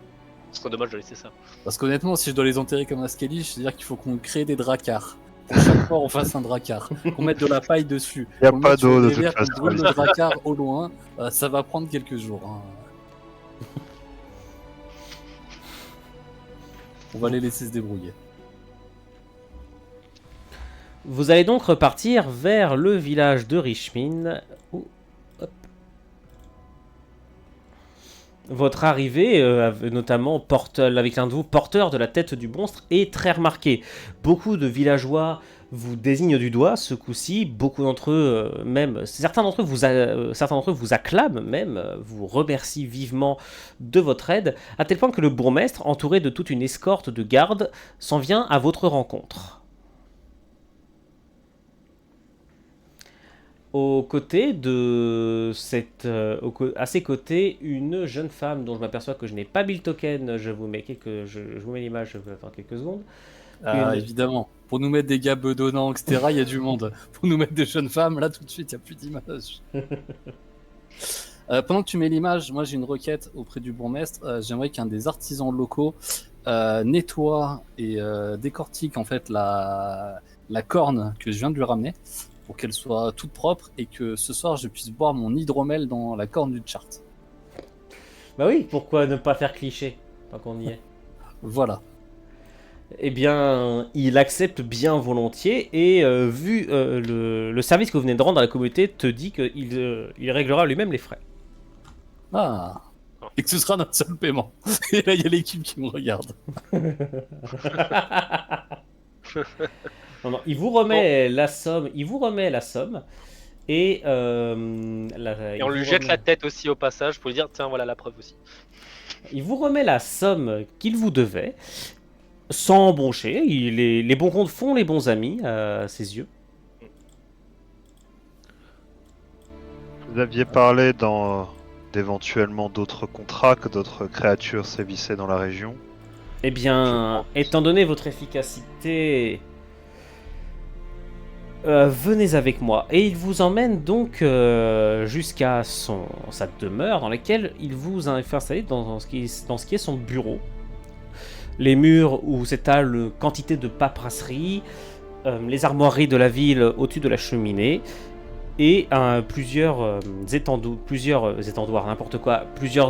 Ce serait dommage de laisser ça. Parce qu'honnêtement, si je dois les enterrer comme un skelly, c'est-à-dire qu'il faut qu'on crée des dracars. Pour chaque fois, on fasse un dracar. Qu'on mette de la paille dessus. Y a qu'on le pas mette sur d'eau, des de toute verres, qu'on façon. brûle le dracar au loin. Ça va prendre quelques jours. Hein. On va les laisser se débrouiller. Vous allez donc repartir vers le village de Richmond. Où... hop. Votre arrivée, notamment avec l'un de vous porteur de la tête du monstre, est très remarquée. Beaucoup de villageois vous désignent du doigt ce coup-ci. Beaucoup d'entre eux, certains d'entre eux vous acclament même, vous remercient vivement de votre aide, à tel point que le bourgmestre, entouré de toute une escorte de gardes, s'en vient à votre rencontre. À ses côtés, une jeune femme dont je m'aperçois que je n'ai pas mis le token. Je vous mets l'image dans quelques secondes. Ah, évidemment. Pour nous mettre des gars bedonnants, etc., il y a du monde. Pour nous mettre des jeunes femmes, là, tout de suite, il n'y a plus d'image. Pendant que tu mets l'image, moi, j'ai une requête auprès du bourgmestre. J'aimerais qu'un des artisans locaux nettoie et décortique, en fait, la corne que je viens de lui ramener, pour qu'elle soit toute propre et que ce soir je puisse boire mon hydromel dans la corne du chart. Bah oui, pourquoi ne pas faire cliché tant qu'on y est. Voilà. Eh bien, il accepte bien volontiers et vu le service que vous venez de rendre à la communauté, te dit qu'il réglera lui-même les frais. Ah. Et que ce sera notre seul paiement. Et là, il y a l'équipe qui me regarde. Non, il vous remet la somme. Et, Et on lui jette la tête aussi au passage pour lui dire tiens, voilà la preuve aussi. Il vous remet la somme qu'il vous devait, sans broncher. Les bons comptes font les bons amis à ses yeux. Vous aviez parlé d'éventuellement d'autres contrats, que d'autres créatures sévissaient dans la région. Eh bien, étant donné votre efficacité, venez avec moi. Et il vous emmène donc jusqu'à sa demeure, dans laquelle il vous a fait installer dans ce qui est son bureau. Les murs où s'étalent une quantité de paperasserie, les armoiries de la ville au-dessus de la cheminée, et plusieurs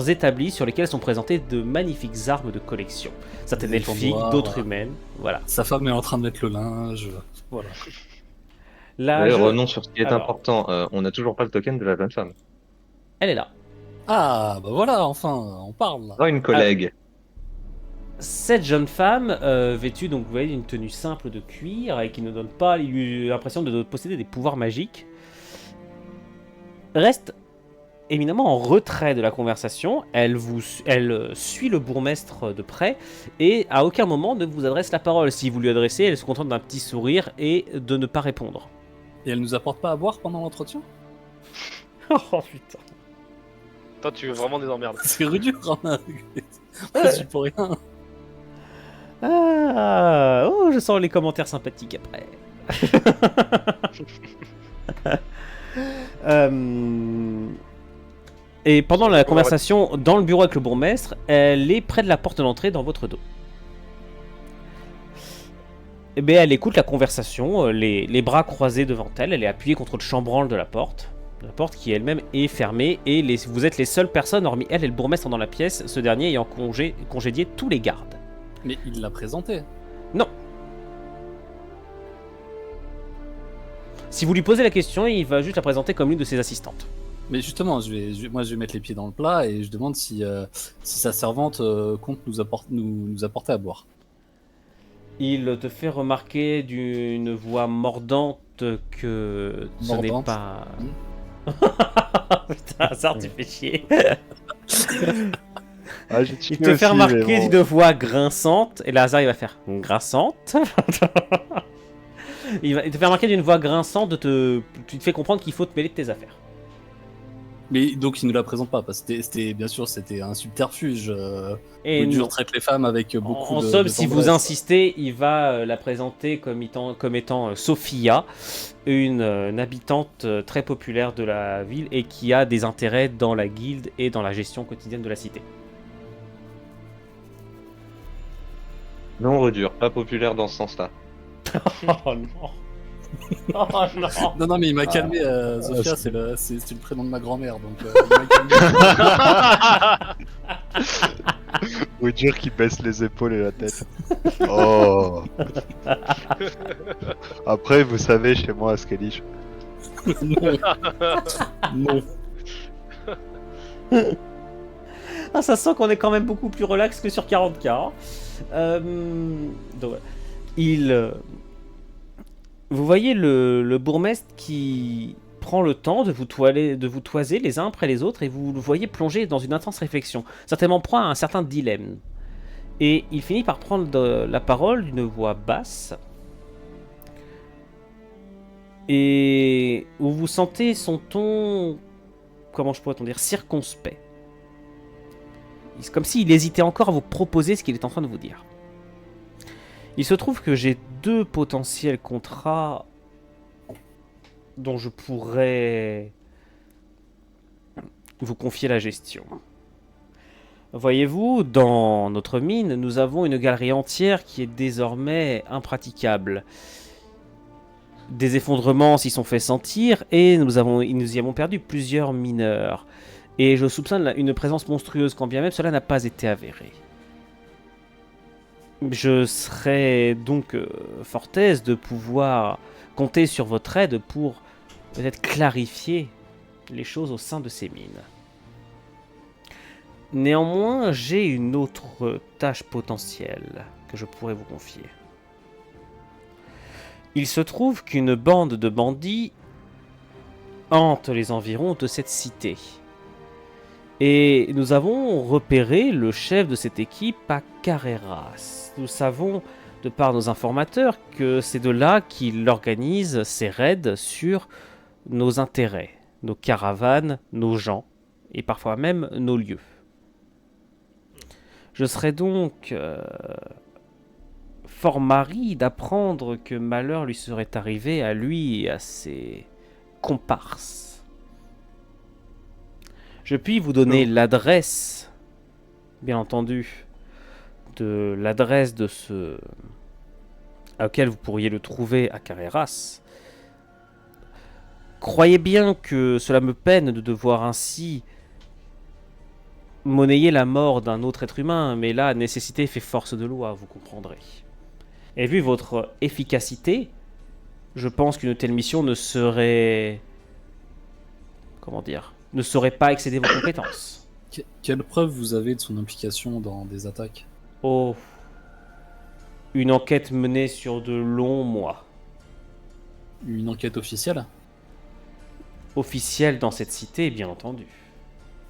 établis sur lesquels sont présentées de magnifiques armes de collection. Certaines elfiques, d'autres humaines, voilà. Sa femme est en train de mettre le linge, voilà. Revenons sur ce qui est important, on n'a toujours pas le token de la jeune femme. Elle est là. Ah, bah voilà, enfin, on parle là. Oh, une collègue. Cette jeune femme, vêtue donc vous voyez d'une tenue simple de cuir et qui ne donne pas l'impression de posséder des pouvoirs magiques, reste éminemment en retrait de la conversation. Elle suit le bourgmestre de près et à aucun moment ne vous adresse la parole. Si vous lui adressez, elle se contente d'un petit sourire et de ne pas répondre. Et elle nous apporte pas à boire pendant l'entretien? Oh putain. Toi, tu veux vraiment des emmerdes. C'est rude, hein. Je suis pour rien. Ah, oh, je sens les commentaires sympathiques après. Et pendant la conversation dans le bureau avec le bourgmestre, elle est près de la porte d'entrée dans votre dos. Et bien, elle écoute la conversation, les bras croisés devant elle. Elle est appuyée contre le chambranle de la porte qui elle-même est fermée. Et vous êtes les seules personnes, hormis elle et le bourgmestre dans la pièce, ce dernier ayant congédié tous les gardes. Mais il l'a présenté. Non. Si vous lui posez la question, il va juste la présenter comme l'une de ses assistantes. Mais justement, moi je vais mettre les pieds dans le plat et je demande si sa servante compte nous apporter à boire. Il te fait remarquer d'une voix mordante que ce n'est pas... Putain, hasard, tu fais chier. Il te fait remarquer d'une voix grinçante, et Lazare il va faire grinçante. Il te fait remarquer d'une voix grinçante, tu te fais comprendre qu'il faut te mêler de tes affaires. Mais donc il ne la présente pas, parce que c'était un subterfuge. Et je traite les femmes avec beaucoup en de... somme, si vous insistez, il va la présenter comme étant Sophia, une habitante très populaire de la ville et qui a des intérêts dans la guilde et dans la gestion quotidienne de la cité. Non, redure, pas populaire dans ce sens-là. Oh non. Oh non. Non, mais il m'a calmé, Sophia, c'est le prénom de ma grand-mère, donc il m'a calmé. Faut dire qu'il baisse les épaules et la tête. Oh. Après, vous savez, chez moi, à Skellige. Non. Ah, ça sent qu'on est quand même beaucoup plus relax que sur 40K. Hein. Donc, vous voyez le bourgmestre qui prend le temps de vous toiser les uns après les autres et vous le voyez plonger dans une intense réflexion, certainement proie à un certain dilemme. Et il finit par prendre la parole d'une voix basse. Et vous sentez son ton, comment je pourrais dire, circonspect. C'est comme s'il hésitait encore à vous proposer ce qu'il est en train de vous dire. Il se trouve que j'ai 2 potentiels contrats dont je pourrais vous confier la gestion. Voyez-vous, dans notre mine, nous avons une galerie entière qui est désormais impraticable. Des effondrements s'y sont fait sentir et nous y avons perdu plusieurs mineurs. Et je soupçonne une présence monstrueuse, quand bien même cela n'a pas été avéré. Je serais donc fort aise de pouvoir compter sur votre aide pour peut-être clarifier les choses au sein de ces mines. Néanmoins, j'ai une autre tâche potentielle que je pourrais vous confier. Il se trouve qu'une bande de bandits hante les environs de cette cité. Et nous avons repéré le chef de cette équipe à Carreras. Nous savons, de par nos informateurs, que c'est de là qu'il organise ses raids sur nos intérêts, nos caravanes, nos gens, et parfois même nos lieux. Je serais donc fort marri d'apprendre que malheur lui serait arrivé à lui et à ses comparses. Je puis vous donner l'adresse, bien entendu, de l'adresse de ce auquel vous pourriez le trouver à Carreras. Croyez bien que cela me peine de devoir ainsi monnayer la mort d'un autre être humain, mais là, nécessité fait force de loi, vous comprendrez. Et vu votre efficacité, je pense qu'une telle mission ne serait... ne saurait pas excéder vos compétences. Quelle preuve vous avez de son implication dans des attaques? Oh, une enquête menée sur de longs mois. Une enquête officielle? Officielle dans cette cité, bien entendu.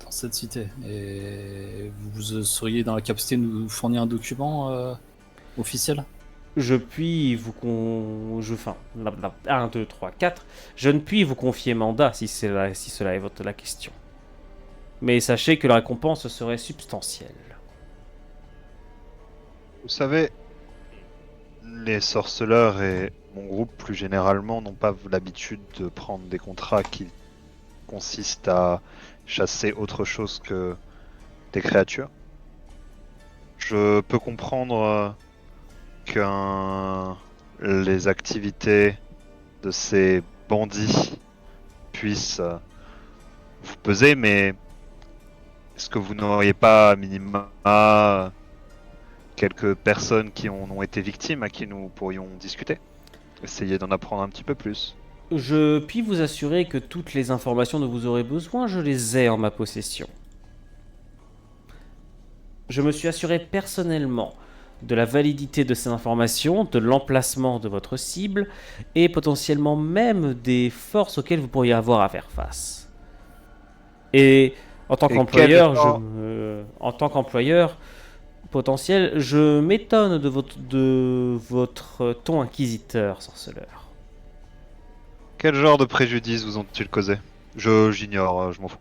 Dans cette cité. Et vous seriez dans la capacité de nous fournir un document officiel? Je puis vous 1, 2, 3, 4. Je ne puis vous confier mandat si cela est la question. Mais sachez que la récompense serait substantielle. Vous savez, les sorceleurs et mon groupe plus généralement n'ont pas l'habitude de prendre des contrats qui consistent à chasser autre chose que des créatures. Je peux comprendre que les activités de ces bandits puissent vous peser, mais est-ce que vous n'auriez pas à minima quelques personnes qui en ont été victimes à qui nous pourrions discuter? Essayer d'en apprendre un petit peu plus. Je puis vous assurer que toutes les informations dont vous aurez besoin, je les ai en ma possession. Je me suis assuré personnellement de la validité de ces informations, de l'emplacement de votre cible, et potentiellement même des forces auxquelles vous pourriez avoir à faire face. Et en tant qu'employeur, potentiel, je m'étonne de votre ton inquisiteur, sorceleur. Quel genre de préjudice vous ont-ils causé? J'ignore, je m'en fous.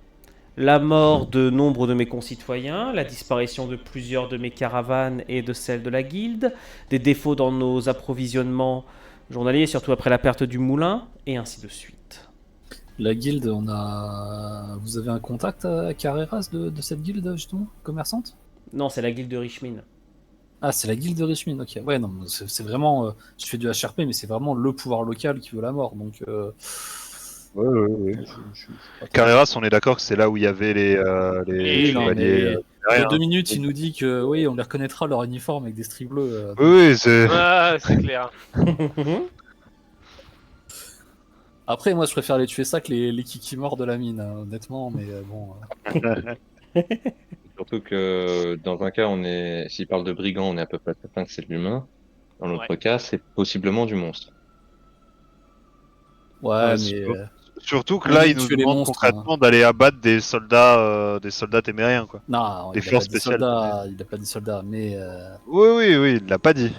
La mort de nombre de mes concitoyens, la disparition de plusieurs de mes caravanes et de celles de la guilde, des défauts dans nos approvisionnements journaliers, surtout après la perte du moulin, et ainsi de suite. La guilde, vous avez un contact à Carreras de cette guilde, justement, commerçante? Non, c'est la guilde de Richmond. Ah, c'est la guilde de Richmond, ok. Ouais, non, c'est vraiment... je fais du HRP, mais c'est vraiment le pouvoir local qui veut la mort, donc... Ouais. Carreras, on est d'accord que c'est là où il y avait les chevaliers. Il y a 2 minutes, il nous dit que oui, on les reconnaîtra leur uniforme avec des stries bleues. Oui, c'est... Ah, c'est clair. Après, moi, je préfère les tuer ça que les kikimors de la mine, hein, honnêtement, mais bon... Surtout que dans un cas, s'il parle de brigand, on est à peu près certain que c'est de l'humain. Dans l'autre cas, c'est possiblement du monstre. Ouais, Ouais, mais Surtout que on là, dit il nous tuer les demande monstres, concrètement d'aller abattre des soldats témériens, quoi. non, Des il a forces pas dit spéciales. soldats, il a pas dit soldats, mais Oui, il l'a pas dit.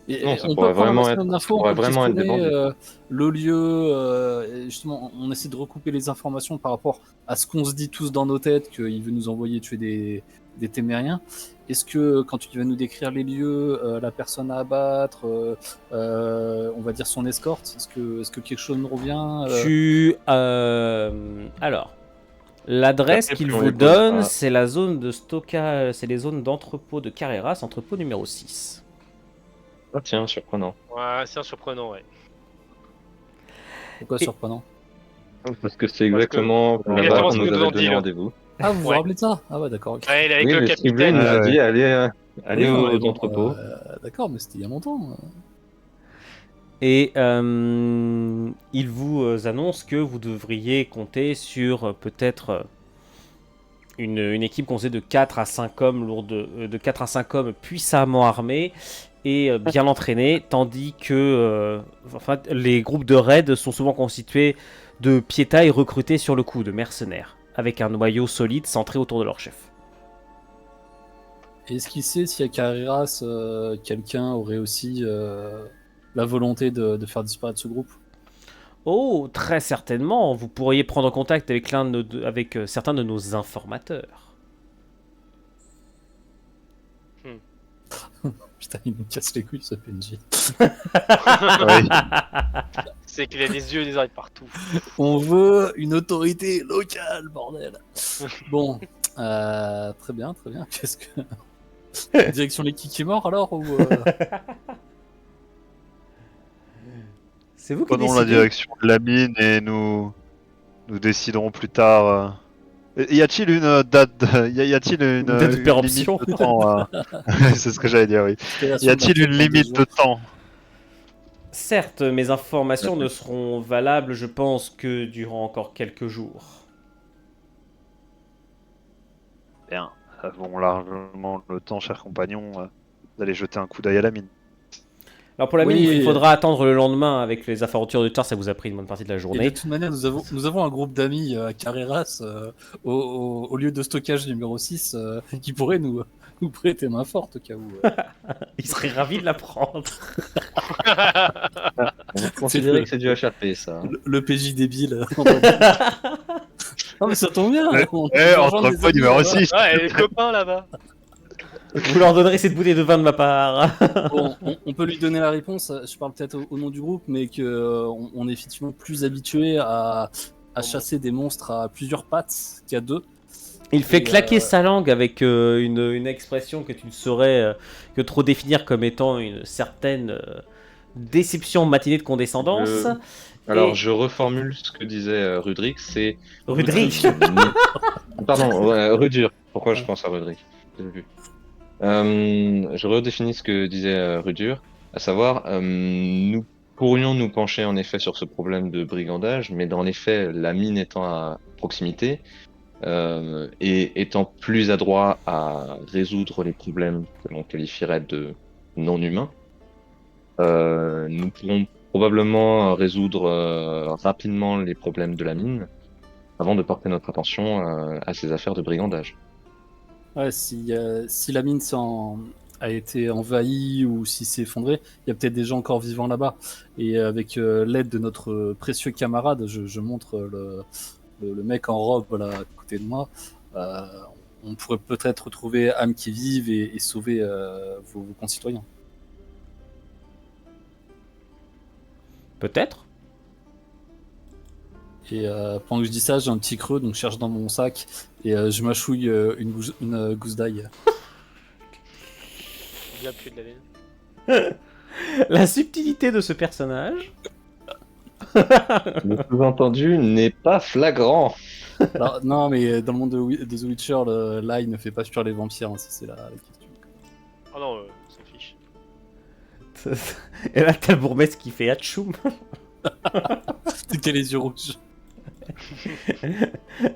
Non, ça on peut pourrait prendre un vraiment maximum être, ça d'infos, on pourrait peut vraiment être des questionner bandits. le lieu, et justement, on essaie de recouper les informations par rapport à ce qu'on se dit tous dans nos têtes, qu'il veut nous envoyer tuer des témériens. Est-ce que quand tu vas nous décrire les lieux, la personne à abattre, on va dire son escorte, est-ce que quelque chose nous revient Alors, l'adresse Après, qu'il plus on vous les pose donne, à- c'est la zone de stockage, c'est les zones d'entrepôt de Carreras, entrepôt numéro 6. Ah tiens, surprenant. Ouais, c'est un surprenant, ouais. Pourquoi Et- surprenant? Parce que c'est Parce que- exactement là-bas exactement qu'on ce que nous nous avait en donné dit, là. rendez-vous. Ah, vous vous Ouais. rappelez de ça? Ah ouais, d'accord. Ok. Ouais, il est avec Oui, le le Scriblé capitaine. nous a ouais. dit allez Oui, non, mais aux bon, entrepôts. d'accord, mais c'était il y a longtemps. Et il vous annonce que vous devriez compter sur peut-être une équipe composée de 4 à 5 hommes de 4 à 5 hommes puissamment armés et bien entraînés, tandis que les groupes de raid sont souvent constitués de piétailles recrutés sur le coup, de mercenaires, avec un noyau solide centré autour de leur chef. Est-ce qu'il sait si à Carreras, quelqu'un aurait aussi la volonté de faire disparaître ce groupe? Oh, très certainement, vous pourriez prendre contact avec, avec certains de nos informateurs. Putain, il nous casse les couilles ce PNJ. Oui. C'est qu'il a des yeux et des oreilles partout. On veut une autorité locale, bordel. Bon, très bien, très bien. Qu'est-ce que... Direction les qui est mort alors ou C'est vous qui Prenons la décidez. direction de la mine et nous déciderons plus tard. Y a-t-il une date y a-t-il une date de une péremption. limite de temps C'est ce que j'allais dire, oui. création Y a-t-il d'un une peuple en limite 2 de temps? Certes, mes informations ne seront valables, je pense, que durant encore quelques jours. Bien, avons largement le temps, chers compagnons, d'aller jeter un coup d'œil à la mine. Alors pour la mine, Oui. il faudra attendre le lendemain avec les aventures du tard, ça vous a pris une bonne partie de la Et de journée. toute manière, nous avons un groupe d'amis à Carreras, au lieu de stockage numéro 6, qui pourrait nous prêter main forte au cas où. Il serait ravi de la prendre. On va considérer que c'est du HRP, ça. Le PJ débile. Non mais ça tombe bien. On Eh, rejoint des entrepôt amis, numéro là-bas. 6. Ouais, les copains là-bas. Vous leur donnerez cette bouteille de vin de ma part. Bon, on peut lui donner la réponse. Je parle peut-être au nom du groupe, mais que on est effectivement plus habitué à chasser des monstres à plusieurs pattes qu'à deux. Il fait Et, claquer sa langue avec une expression que tu ne saurais que trop définir comme étant une certaine déception matinée de condescendance. Alors, Et- je reformule ce que disait Rudrick, c'est... Rudrick. Pardon, ouais, Rudur. Pourquoi je pense à Rudrick? J'ai vu. Je redéfinis ce que disait Rudur, à savoir, nous pourrions nous pencher en effet sur ce problème de brigandage, mais dans les faits, la mine étant à proximité, et étant plus adroit à résoudre les problèmes que l'on qualifierait de non humains, nous pourrons probablement résoudre rapidement les problèmes de la mine avant de porter notre attention à ces affaires de brigandage. Ouais, si la mine a été envahie ou si s'est effondrée, il y a peut-être des gens encore vivants là-bas. Et avec l'aide de notre précieux camarade, je montre le mec en robe là, à côté de moi. On pourrait peut-être retrouver âmes qui vivent et sauver vos concitoyens. Peut-être. Et pendant que je dis ça, j'ai un petit creux, donc je cherche dans mon sac et je mâchouille une gousse d'ail. Bien plus de la laine. La subtilité de ce personnage. Le sous-entendu n'est pas flagrant. Alors, non, mais dans le monde de The Witcher, l'ail ne fait pas fuir les vampires, hein, si c'est la question. Oh non, on s'en fiche. Et là, t'as le bourgmestre qui fait Hatchoum. T'es les yeux rouges.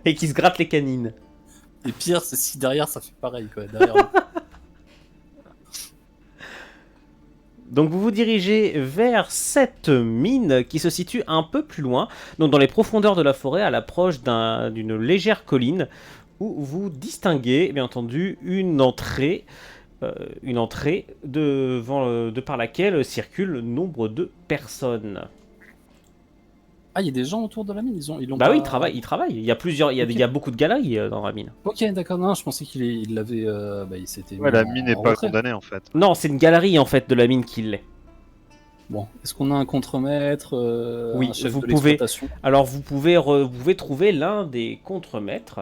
Et qui se gratte les canines. Et pire, c'est si derrière ça fait pareil, quoi. Derrière, Donc vous vous dirigez vers cette mine qui se situe un peu plus loin, donc dans les profondeurs de la forêt, à l'approche d'une légère colline, où vous distinguez, bien entendu, une entrée de par laquelle circulent nombre de personnes. Ah, il y a des gens autour de la mine, ils l'ont Bah pas... oui, ils travaillent. Il y a plusieurs, il Ok. y a beaucoup de galeries dans la mine. Ok, d'accord, non, je pensais il l'avait... il s'était Ouais, mis la mine n'est en pas retrait. condamnée en fait. Non, c'est une galerie en fait de la mine qui l'est. Bon, est-ce qu'on a un contremaître, Oui, un chef vous de pouvez. l'exploitation? Alors vous pouvez trouver l'un des contremaîtres.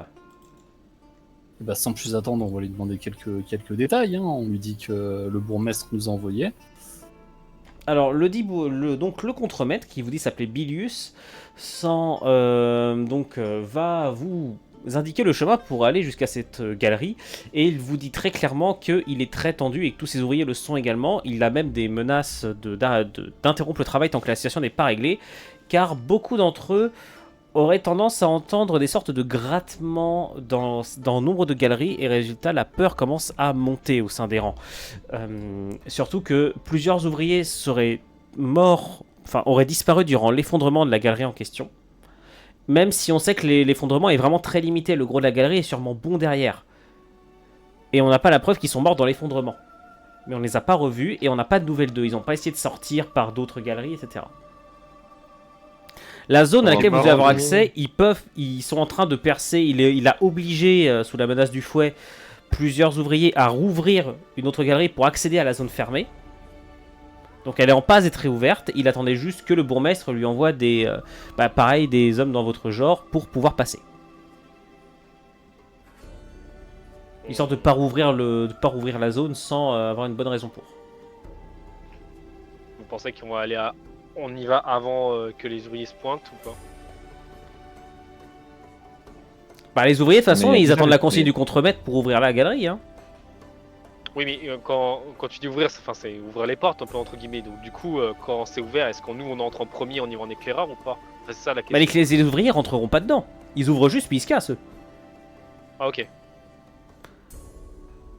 Eh ben, sans plus attendre, on va lui demander quelques détails. Hein. On lui dit que le bourgmestre nous a envoyé. Alors donc le contremaître qui vous dit s'appeler Bilius, va vous indiquer le chemin pour aller jusqu'à cette galerie et il vous dit très clairement qu'il est très tendu et que tous ses ouvriers le sont également. Il a même des menaces d'interrompre le travail tant que la situation n'est pas réglée, car beaucoup d'entre eux auraient tendance à entendre des sortes de grattements dans nombre de galeries et résultat la peur commence à monter au sein des rangs. Surtout que plusieurs ouvriers seraient morts, enfin auraient disparu durant l'effondrement de la galerie en question. Même si on sait que l'effondrement est vraiment très limité, le gros de la galerie est sûrement bon derrière. Et on n'a pas la preuve qu'ils sont morts dans l'effondrement. Mais on les a pas revus et on n'a pas de nouvelles d'eux. Ils n'ont pas essayé de sortir par d'autres galeries, etc. La zone à laquelle vous allez avoir accès, ils sont en train de percer. Il a obligé, sous la menace du fouet, plusieurs ouvriers à rouvrir une autre galerie pour accéder à la zone fermée. Donc elle est en passe d'être réouverte. Il attendait juste que le bourgmestre lui envoie des hommes dans votre genre pour pouvoir passer. Histoire de ne pas rouvrir la zone sans avoir une bonne raison pour. Vous pensez on y va avant que les ouvriers se pointent ou pas? Bah, les ouvriers, de toute façon, Mais ils attendent la consigne mais- du contremaître pour ouvrir la galerie. Hein. Oui, mais quand tu dis ouvrir, c'est ouvrir les portes un peu entre guillemets. Donc du coup, quand c'est ouvert, est-ce qu'on on entre en premier, on y va en éclaireur ou pas? C'est ça la Bah, question. les ouvriers rentreront pas dedans. Ils ouvrent juste puis ils se cassent. Eux. Ah ok.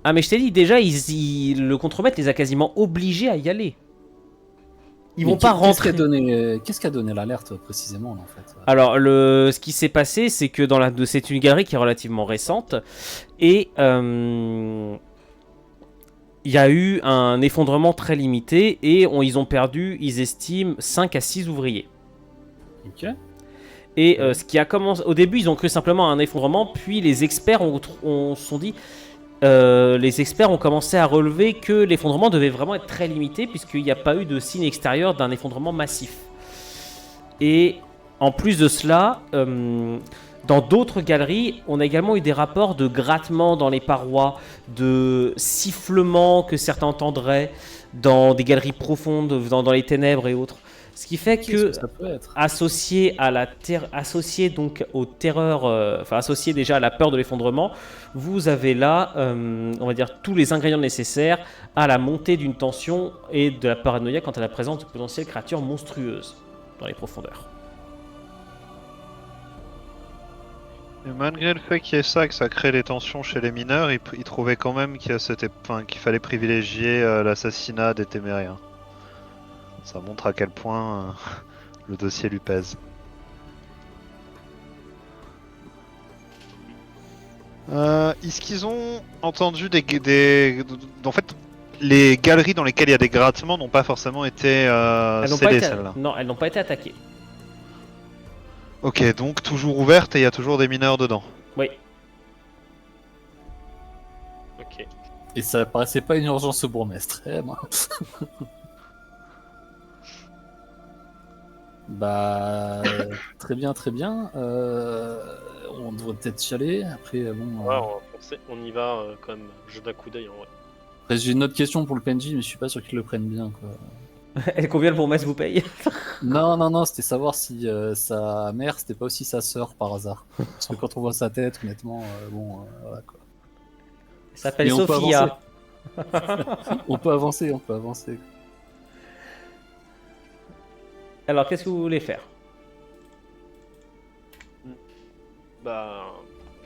Ah mais je t'ai dit, déjà, le contremaître les a quasiment obligés à y aller. Ils vont pas rentrer. Qu'est-ce qui a donné l'alerte précisément là, en fait? Alors, ce qui s'est passé, c'est que c'est une galerie qui est relativement récente et il y a eu un effondrement très limité et ils ont perdu, ils estiment, 5 à 6 ouvriers. Ok. Et ce qui a commencé, au début, ils ont cru simplement à un effondrement, puis les experts sont dit. Les experts ont commencé à relever que l'effondrement devait vraiment être très limité puisqu'il n'y a pas eu de signe extérieur d'un effondrement massif. Et en plus de cela, dans d'autres galeries, on a également eu des rapports de grattements dans les parois, de sifflements que certains entendraient dans des galeries profondes, dans les ténèbres et autres. Ce qui fait Qu'est-ce que ça peut être? associé donc aux terreurs, associé déjà à la peur de l'effondrement, vous avez là, on va dire, tous les ingrédients nécessaires à la montée d'une tension et de la paranoïa quant à la présence de potentielles créatures monstrueuses dans les profondeurs. Et malgré le fait qu'il y ait ça, que ça crée des tensions chez les mineurs, ils trouvaient quand même qu'il fallait privilégier l'assassinat des téméraires. Ça montre à quel point le dossier lui pèse. Est-ce qu'ils ont entendu En fait, les galeries dans lesquelles il y a des grattements n'ont pas forcément été scellées, celles-là. Non, elles n'ont pas été attaquées. Ok, donc toujours ouverte et il y a toujours des mineurs dedans. Oui. Ok. Et ça paraissait pas une urgence au bourgmestre. Moi. Bah, très bien, très bien. On devrait peut-être y aller. Après, bon. Ouais, on y va quand même. Je d'un coup d'œil en vrai. Après, j'ai une autre question pour le PNJ, mais je suis pas sûr qu'il le prenne bien. Quoi. Et combien le bourgmestre vous paye? Non, c'était savoir si sa mère, c'était pas aussi sa sœur par hasard. Parce que quand on voit sa tête, honnêtement, voilà quoi. Ça s'appelle Mais on peut Sophia. On peut avancer. Alors, qu'est-ce que vous voulez faire? Bah,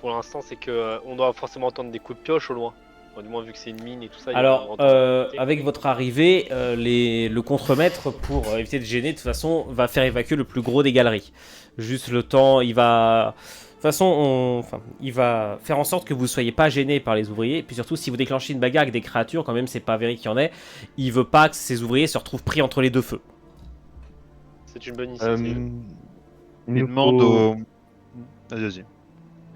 pour l'instant, c'est que on doit forcément entendre des coups de pioche au loin. Enfin, du moins, vu que c'est une mine et tout ça. il y Alors, aura entendre- avec votre arrivée, le contremaître, pour éviter de gêner, de toute façon, va faire évacuer le plus gros des galeries. Juste le temps, il va... De toute façon, il va faire en sorte que vous ne soyez pas gênés par les ouvriers. Et puis surtout, si vous déclenchez une bagarre avec des créatures, quand même, c'est pas avéré qu'il y en ait, il veut pas que ces ouvriers se retrouvent pris entre les deux feux. C'est une bonne Euh, initiative. il Il nous demande faut- au. Vas-y.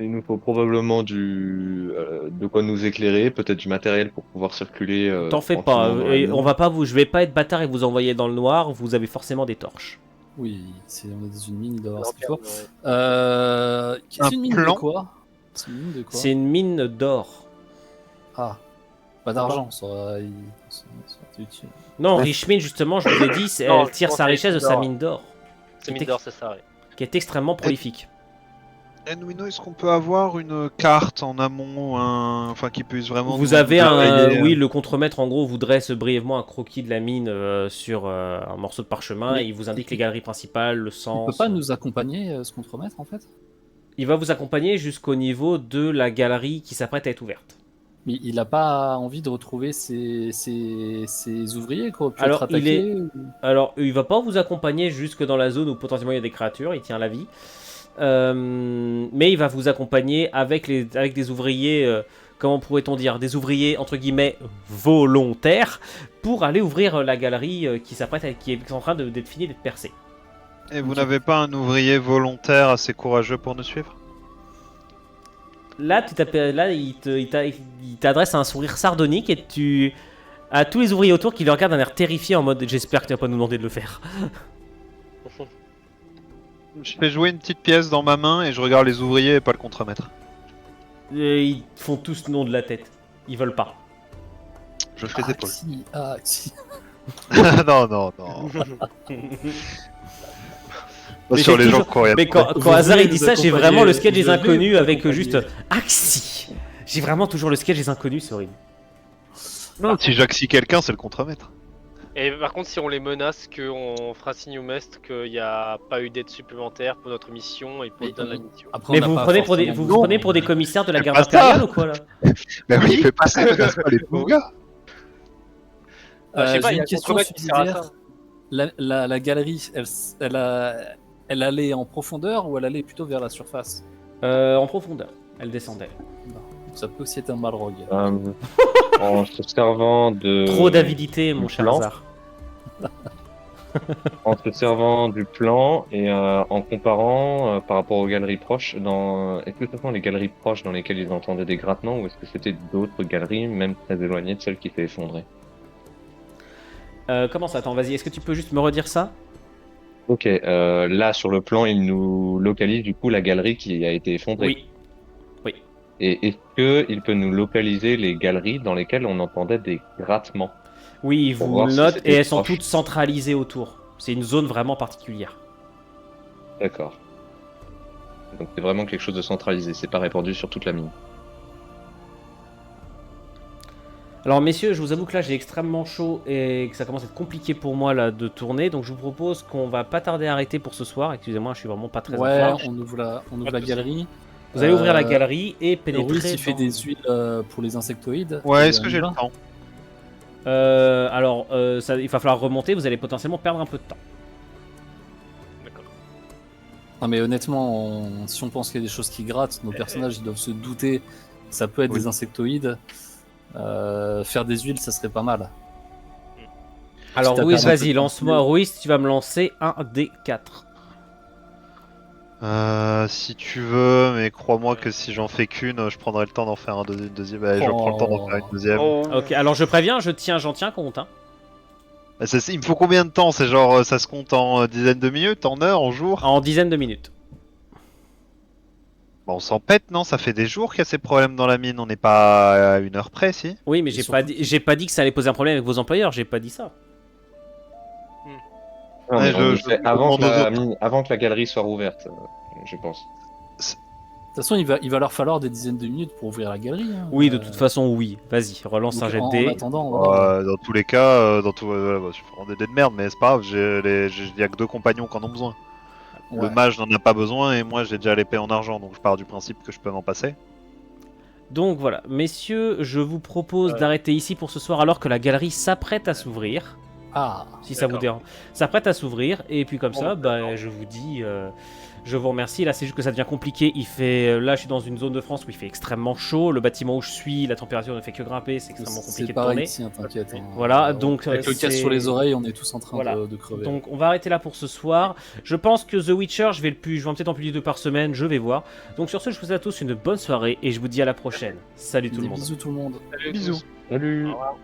Il nous faut probablement de quoi nous éclairer, peut-être du matériel pour pouvoir circuler. T'en fais pas, tranquillement dans la et mine. on va pas je vais pas être bâtard et vous envoyer dans le noir, vous avez forcément des torches. Oui, on est dans une mine, il doit y avoir ce qu'il faut. Ouais. C'est une mine plan. de quoi? C'est une mine de quoi? C'est une mine d'or. Ah, pas d'argent, ça aurait été utile. Non, Richmond, justement, je vous ai dit, Non, elle tire je sa pense richesse de que c'est sa d'or. mine d'or, C'est mine d'or, c'est ça. Ouais. qui est extrêmement prolifique. Enwino, est-ce qu'on peut avoir une carte en amont, enfin qui puisse vraiment. Vous nous avez détailler, oui, le contremaître en gros vous dresse brièvement un croquis de la mine sur un morceau de parchemin Mais- et il vous indique les galeries principales, le Il sens. peut pas nous accompagner, ce contremaître en fait? Il va vous accompagner jusqu'au niveau de la galerie qui s'apprête à être ouverte. Mais il a pas envie de retrouver ses ouvriers quoi, pu Alors, être il attaqués est- ou- Alors, il va pas vous accompagner jusque dans la zone où potentiellement il y a des créatures, il tient la vie. Mais il va vous accompagner avec des ouvriers, comment pourrait-on dire, des ouvriers entre guillemets volontaires pour aller ouvrir la galerie qui est en train d'être finie d'être percée. Et vous n'avez pas un ouvrier volontaire assez courageux pour nous suivre? Là, il t'adresse un sourire sardonique et tu as tous les ouvriers autour qui le regardent d'un air terrifié en mode j'espère que tu vas pas nous demander de le faire. Je fais jouer une petite pièce dans ma main et je regarde les ouvriers et pas le contremaître. Et ils font tous non de la tête. Ils veulent pas. Je fais des épaules. Si. Non, non, non. Pas Mais sur j'ai les gens toujours- qui ont rien. Mais quand Vous Hazard il voulez dit nous ça, j'ai accompagner, vraiment le sketch des vous allez inconnus nous avec accompagner. juste Axi. J'ai vraiment toujours le sketch des inconnus, c'est horrible. Non, si j'axie quelqu'un, c'est le contremaître. Et par contre, si on les menace, qu'on fera signe au Mest qu'il n'y a pas eu d'aide supplémentaire pour notre mission et pour Mais donner la on- mission. Après, Mais on vous n'a vous pas prenez pour des, forcément vous vous besoin. prenez pour des commissaires de la C'est garde pas ça. impériale ou quoi là? Mais oui, il fait pas ça, il menace pas les pauvres gars. Je sais pas, J'ai il y a une question un qui sert à subsidiaire. ça. La galerie, elle allait en profondeur ou elle allait plutôt vers la surface? En profondeur, elle descendait. Ça peut aussi être un balrog. En se servant de. Trop d'avidité, mon du cher plan. Hazard. En se servant du plan et en comparant par rapport aux galeries proches, est-ce que ce sont les galeries proches dans lesquelles ils entendaient des grattements ou est-ce que c'était d'autres galeries, même très éloignées de celle qui s'est effondrée? Comment ça? Attends, vas-y, est-ce que tu peux juste me redire ça? Ok, là sur le plan, il nous localise du coup la galerie qui a été effondrée. Oui. Et est-ce qu'il peut nous localiser les galeries dans lesquelles on entendait des grattements? Oui, il Pour vous voir si note c'était et elles sont proche. toutes centralisées autour. C'est une zone vraiment particulière. D'accord. Donc c'est vraiment quelque chose de centralisé, c'est pas répandu sur toute la mine. Alors messieurs, je vous avoue que là j'ai extrêmement chaud et que ça commence à être compliqué pour moi là de tourner, donc je vous propose qu'on va pas tarder à arrêter pour ce soir. Excusez-moi, je suis vraiment pas très en Ouais, forme. on ouvre la Pas de galerie. Vous allez ouvrir la Euh, galerie et pénétrer. Russe, il fait dans- des huiles pour les insectoïdes. Ouais, Et est-ce que on y j'ai le va. temps? Il va falloir remonter, vous allez potentiellement perdre un peu de temps. D'accord. Non, mais honnêtement, si on pense qu'il y a des choses qui grattent, nos personnages ils doivent se douter que ça peut être Oui. des insectoïdes. Faire des huiles, ça serait pas mal. Alors t'as Ruiz, perdu un peu vas-y, de temps. lance-moi. Ruiz, tu vas me lancer un des 4. Si tu veux, mais crois-moi que si j'en fais qu'une, je prendrai le temps d'en faire un deuxième. Bah, je prends le temps d'en faire une deuxième. Oh. Ok, alors je préviens, j'en tiens compte. Hein. Bah, il me faut combien de temps? C'est genre, ça se compte en dizaines de minutes, en heures, en jours? En dizaines de minutes. Bah, on s'en pète, non? Ça fait des jours qu'il y a ces problèmes dans la mine. On n'est pas à une heure près, si? Oui, mais Et j'ai pas dit que ça allait poser un problème avec vos employeurs, j'ai pas dit ça. Non, Ouais, mais on le je fait avant demande aux autres. avant que la galerie soit rouverte, je pense. De toute façon, il va leur falloir des dizaines de minutes pour ouvrir la galerie. Hein. Oui, de toute façon, oui. Vas-y, relance un jet de En dés. attendant, voilà. Dans tous les cas, voilà, bah, je prends des dés de merde, mais c'est pas grave, il y a que 2 compagnons qui en ont besoin. Le Ouais. mage n'en a pas besoin et moi j'ai déjà l'épée en argent, donc je pars du principe que je peux m'en passer. Donc voilà, messieurs, je vous propose Ouais. d'arrêter ici pour ce soir alors que la galerie s'apprête à s'ouvrir. Ah, Si ça vous D'accord. dérange. S'apprête à s'ouvrir, et puis comme Bon, ça, d'accord. je vous dis, je vous remercie. Là, c'est juste que ça devient compliqué. Là, je suis dans une zone de France où il fait extrêmement chaud. Le bâtiment où je suis, la température ne fait que grimper. C'est extrêmement compliqué c'est de tourner. pareil ici, hein, t'inquiète. hein. Voilà, donc Avec le casque c'est- sur les oreilles, on est tous en train Voilà. de crever. Donc on va arrêter là pour ce soir. Je pense que The Witcher, je vais peut-être en publier 2 par semaine, je vais voir. Donc sur ce, je vous souhaite à tous une bonne soirée et je vous dis à la prochaine. Salut tout Des le monde. bisous tout le monde. Salut à Bisous. tous. Salut. Au revoir.